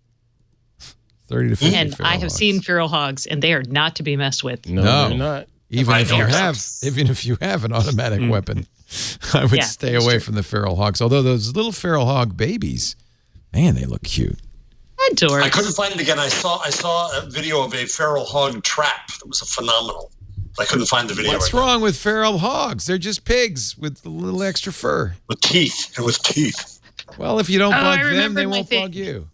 30 to 50 And feral I have hogs. seen feral hogs, and they are not to be messed with. No, No. they're not. Even I if you know. have an automatic weapon, I would Yeah, stay that's away true. from the feral hogs. Although those little feral hog babies, man, they look cute. Adorable. I couldn't find it again. I saw a video of a feral hog trap that was phenomenal. I couldn't find the video. What's again. wrong with feral hogs? They're just pigs with a little extra fur. With teeth. Well, if you don't Oh, I bug them, remembered they my won't thing. bug you.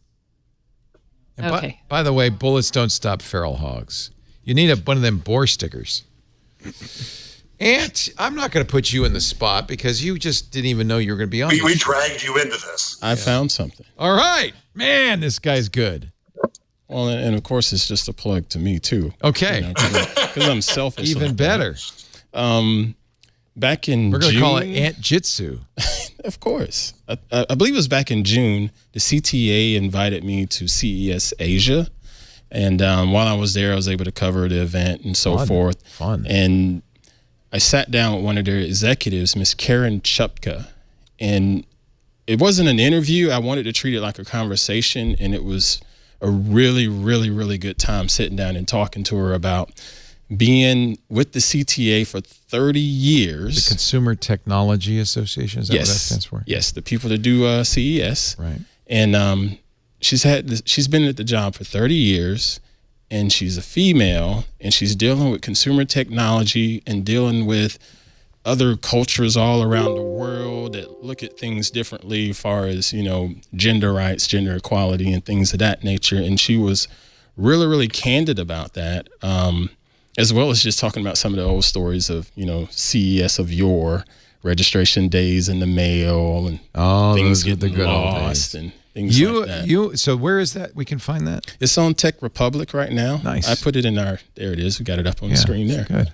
And Okay. by the way, bullets don't stop feral hogs. You need one of them bore stickers. Aunt, I'm not going to put you in the spot because you just didn't even know you were going to be on We this show. dragged you into this. I found something. All right. Man, this guy's good. Well, and of course, it's just a plug to me, too. Okay. Because I'm selfish. Even like better. that. Back in We're going to June, call it Aunt Jitsu. Of course. I believe it was back in June, the CTA invited me to CES Asia. And while I was there, I was able to cover the event and so forth. Fun. And I sat down with one of their executives, Miss Karen Chupka. And it wasn't an interview. I wanted to treat it like a conversation. And it was a really, really, really good time sitting down and talking to her about being with the CTA for 30 years. The Consumer Technology Association, is that what that stands for? Yes, the people that do CES. Right. And she's been at the job for 30 years, and she's a female, and she's dealing with consumer technology and dealing with other cultures all around the world that look at things differently as far as, gender rights, gender equality, and things of that nature. And she was really, really candid about that. As well as just talking about some of the old stories of, CES of yore, registration days in the mail, and things those were the getting good old lost days. and things like that. So where is that? We can find that? It's on Tech Republic right now. Nice. I put it in there it is. We got it up on the screen there. Good.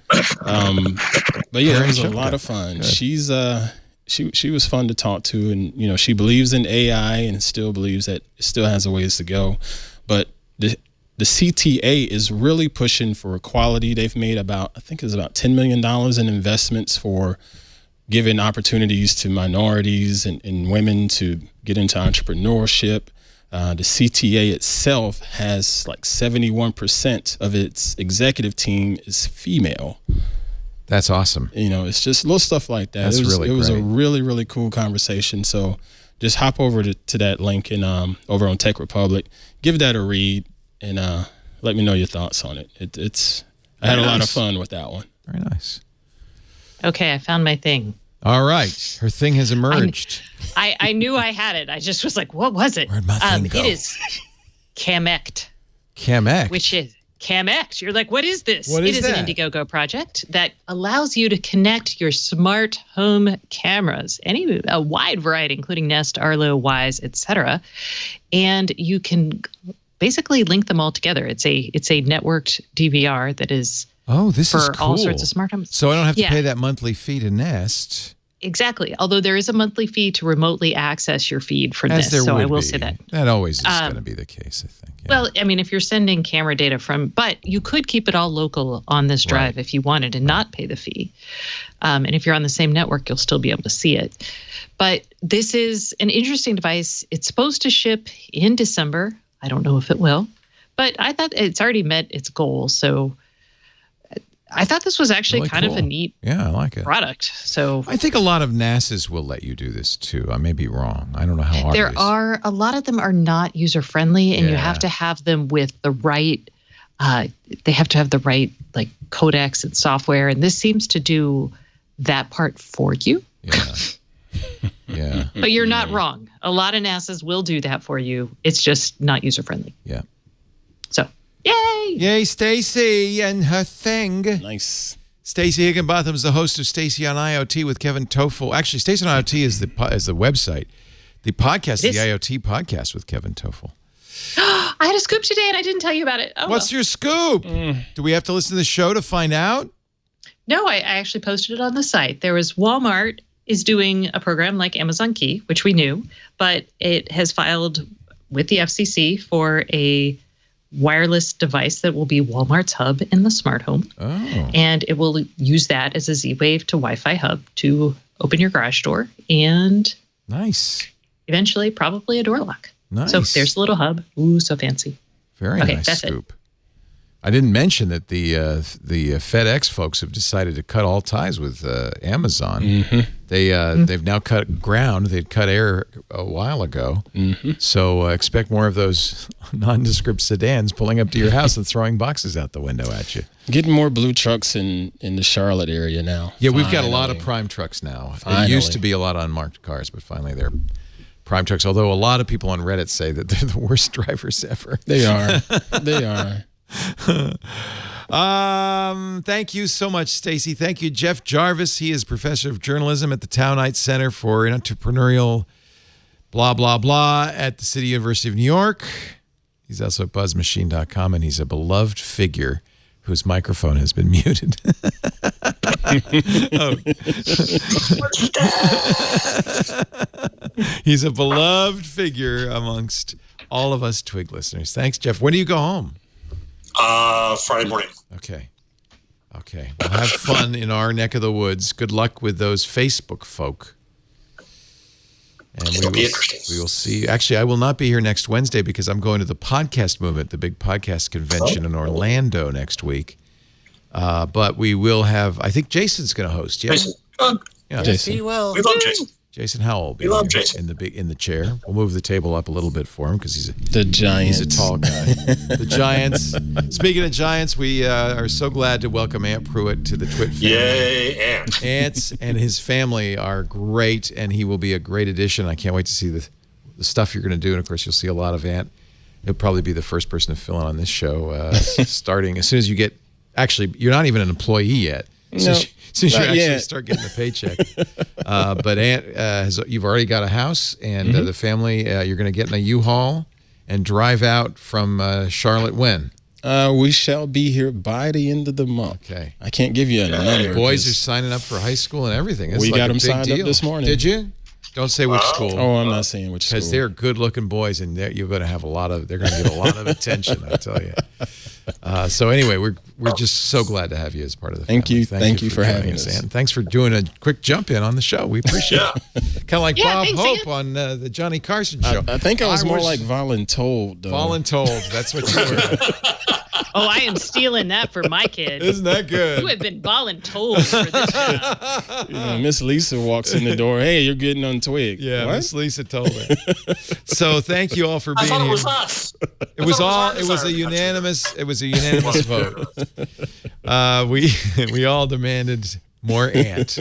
But yeah, it Karen was a Chupka. lot of fun. Good. She's she was fun to talk to, and she believes in AI and still believes that it still has a ways to go. But the CTA is really pushing for equality. They've made I think it's about $10 million in investments for giving opportunities to minorities and women to get into entrepreneurship. The CTA itself has like 71% of its executive team is female. That's awesome. It's just little stuff like that. That's It was a great. really, really cool conversation. So just hop over to that link and over on Tech Republic, give that a read, and let me know your thoughts on it. I had a lot of fun with that one. Very nice. Okay, I found my thing. All right. Her thing has emerged. I knew I had it. I just was like, what was it? Where'd my thing go? It is Camnect, Camnect. which is Camnect. You're like, what is this? What is It is that? an Indiegogo project that allows you to connect your smart home cameras, a wide variety, including Nest, Arlo, Wise, etc. And you can basically link them all together. It's a networked DVR that is this for is cool. all sorts of smart homes. So I don't have to pay that monthly fee to Nest. Exactly. Although there is a monthly fee to remotely access your feed for this. So I will say that. That always is going to be the case, I think. Yeah. Well, I mean, if you're sending camera data but you could keep it all local on this drive if you wanted and not pay the fee. And if you're on the same network, you'll still be able to see it. But this is an interesting device. It's supposed to ship in December. I don't know if it will, but I thought it's already met its goal. So I thought this was actually kind of a neat I like it. product. So I think a lot of NASAs will let you do this too. I may be wrong. I don't know how hard there are a lot of them are not user friendly, and you have to have them with the right. They have to have the right like codecs and software, and this seems to do that part for you. Yeah. But you're not wrong. A lot of NASAs will do that for you. It's just not user friendly. Yeah. So. Yay! Yay, Stacey and her thing. Nice. Stacey Higginbotham's the host of Stacey on IoT with Kevin Toffel. Actually, Stacey on IoT is the website. The podcast is the IoT podcast with Kevin Toffel. I had a scoop today and I didn't tell you about it. Oh, What's your scoop? Do we have to listen to the show to find out? No, I actually posted it on the site. There was Walmart is doing a program like Amazon Key, which we knew, but it has filed with the FCC for a wireless device that will be Walmart's hub in the smart home. And it will use that as a Z-Wave to Wi-Fi hub to open your garage door and eventually probably a door lock. Nice. So there's a little hub. Ooh, so fancy. Very nice scoop. I didn't mention that the FedEx folks have decided to cut all ties with Amazon. They've now cut ground. They'd cut air a while ago. So expect more of those nondescript sedans pulling up to your house and throwing boxes out the window at you. Getting more blue trucks in the Charlotte area now. Yeah, we've got a lot of prime trucks now. There used to be a lot of unmarked cars, but finally they're prime trucks. Although a lot of people on Reddit say that they're the worst drivers ever. They are. They are. Thank you so much, Stacey. Thank you, Jeff Jarvis. He is professor of journalism at the Townite Center for Entrepreneurial blah, blah, blah at the City University of New York. He's also at buzzmachine.com, and he's a beloved figure whose microphone has been muted. He's a beloved figure amongst all of us Twig listeners. Thanks, Jeff. When do you go home? Friday morning. Okay. Well, have fun in our neck of the woods. Good luck with those Facebook folk. And It'll be interesting. We will see. Actually, I will not be here next Wednesday because I'm going to the podcast movement, the big podcast convention in Orlando next week. But we will have, I think Jason's going to host. Yeah? Jason. Yeah. Jason. We love Jason. Jason Howell. We love Jason. In the chair. We'll move the table up a little bit for him because he's Giants. a tall guy. The Giants. Speaking of Giants, we are so glad to welcome Ant Pruitt to the Twit family. Yay, Ant. Ant and his family are great, and he will be a great addition. I can't wait to see the stuff you're going to do. And, of course, you'll see a lot of Ant. He'll probably be the first person to fill in on this show starting as soon as you get – actually, you're not even an employee yet. Since you actually start getting the paycheck. But Ant, you've already got a house, and the family, you're going to get in a U-Haul and drive out from Charlotte when? We shall be here by the end of the month. Okay. I can't give you a number. Boys are signing up for high school and everything. It's we like got a them big signed deal. up this morning. Did you? Don't say which school. Oh, I'm not saying which school. Because they're good-looking boys, and you're going to have they're going to get a lot of attention, I tell you. So anyway, we're just so glad to have you as part of the family. Thank you for having us. And thanks for doing a quick jump in on the show. We appreciate it. Kind of like Bob Hope on the Johnny Carson show. I think I was more like voluntold. Voluntold. That's what you were. Oh, I am stealing that for my kid. Isn't that good? You have been voluntold for this job. Miss Lisa walks in the door. Hey, you're getting on Twig. Yeah, Miss Lisa told her. So thank you all for being here. I thought it was us. It was a unanimous vote. We all demanded more Ant.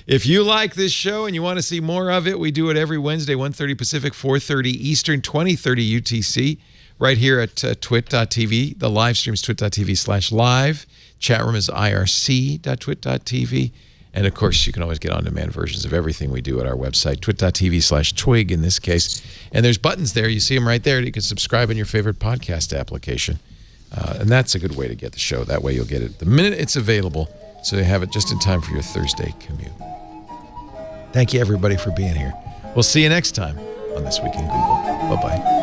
If you like this show and you want to see more of it, we do it every Wednesday, 1:30 Pacific, 4:30 Eastern, 20:30 UTC, right here at twit.tv. The live stream is twit.tv/live. Chat room is irc.twit.tv. And, of course, you can always get on-demand versions of everything we do at our website, twit.tv/twig in this case. And there's buttons there. You see them right there. You can subscribe in your favorite podcast application. And that's a good way to get the show. That way you'll get it the minute it's available, so you have it just in time for your Thursday commute. Thank you, everybody, for being here. We'll see you next time on This Week in Google. Bye-bye.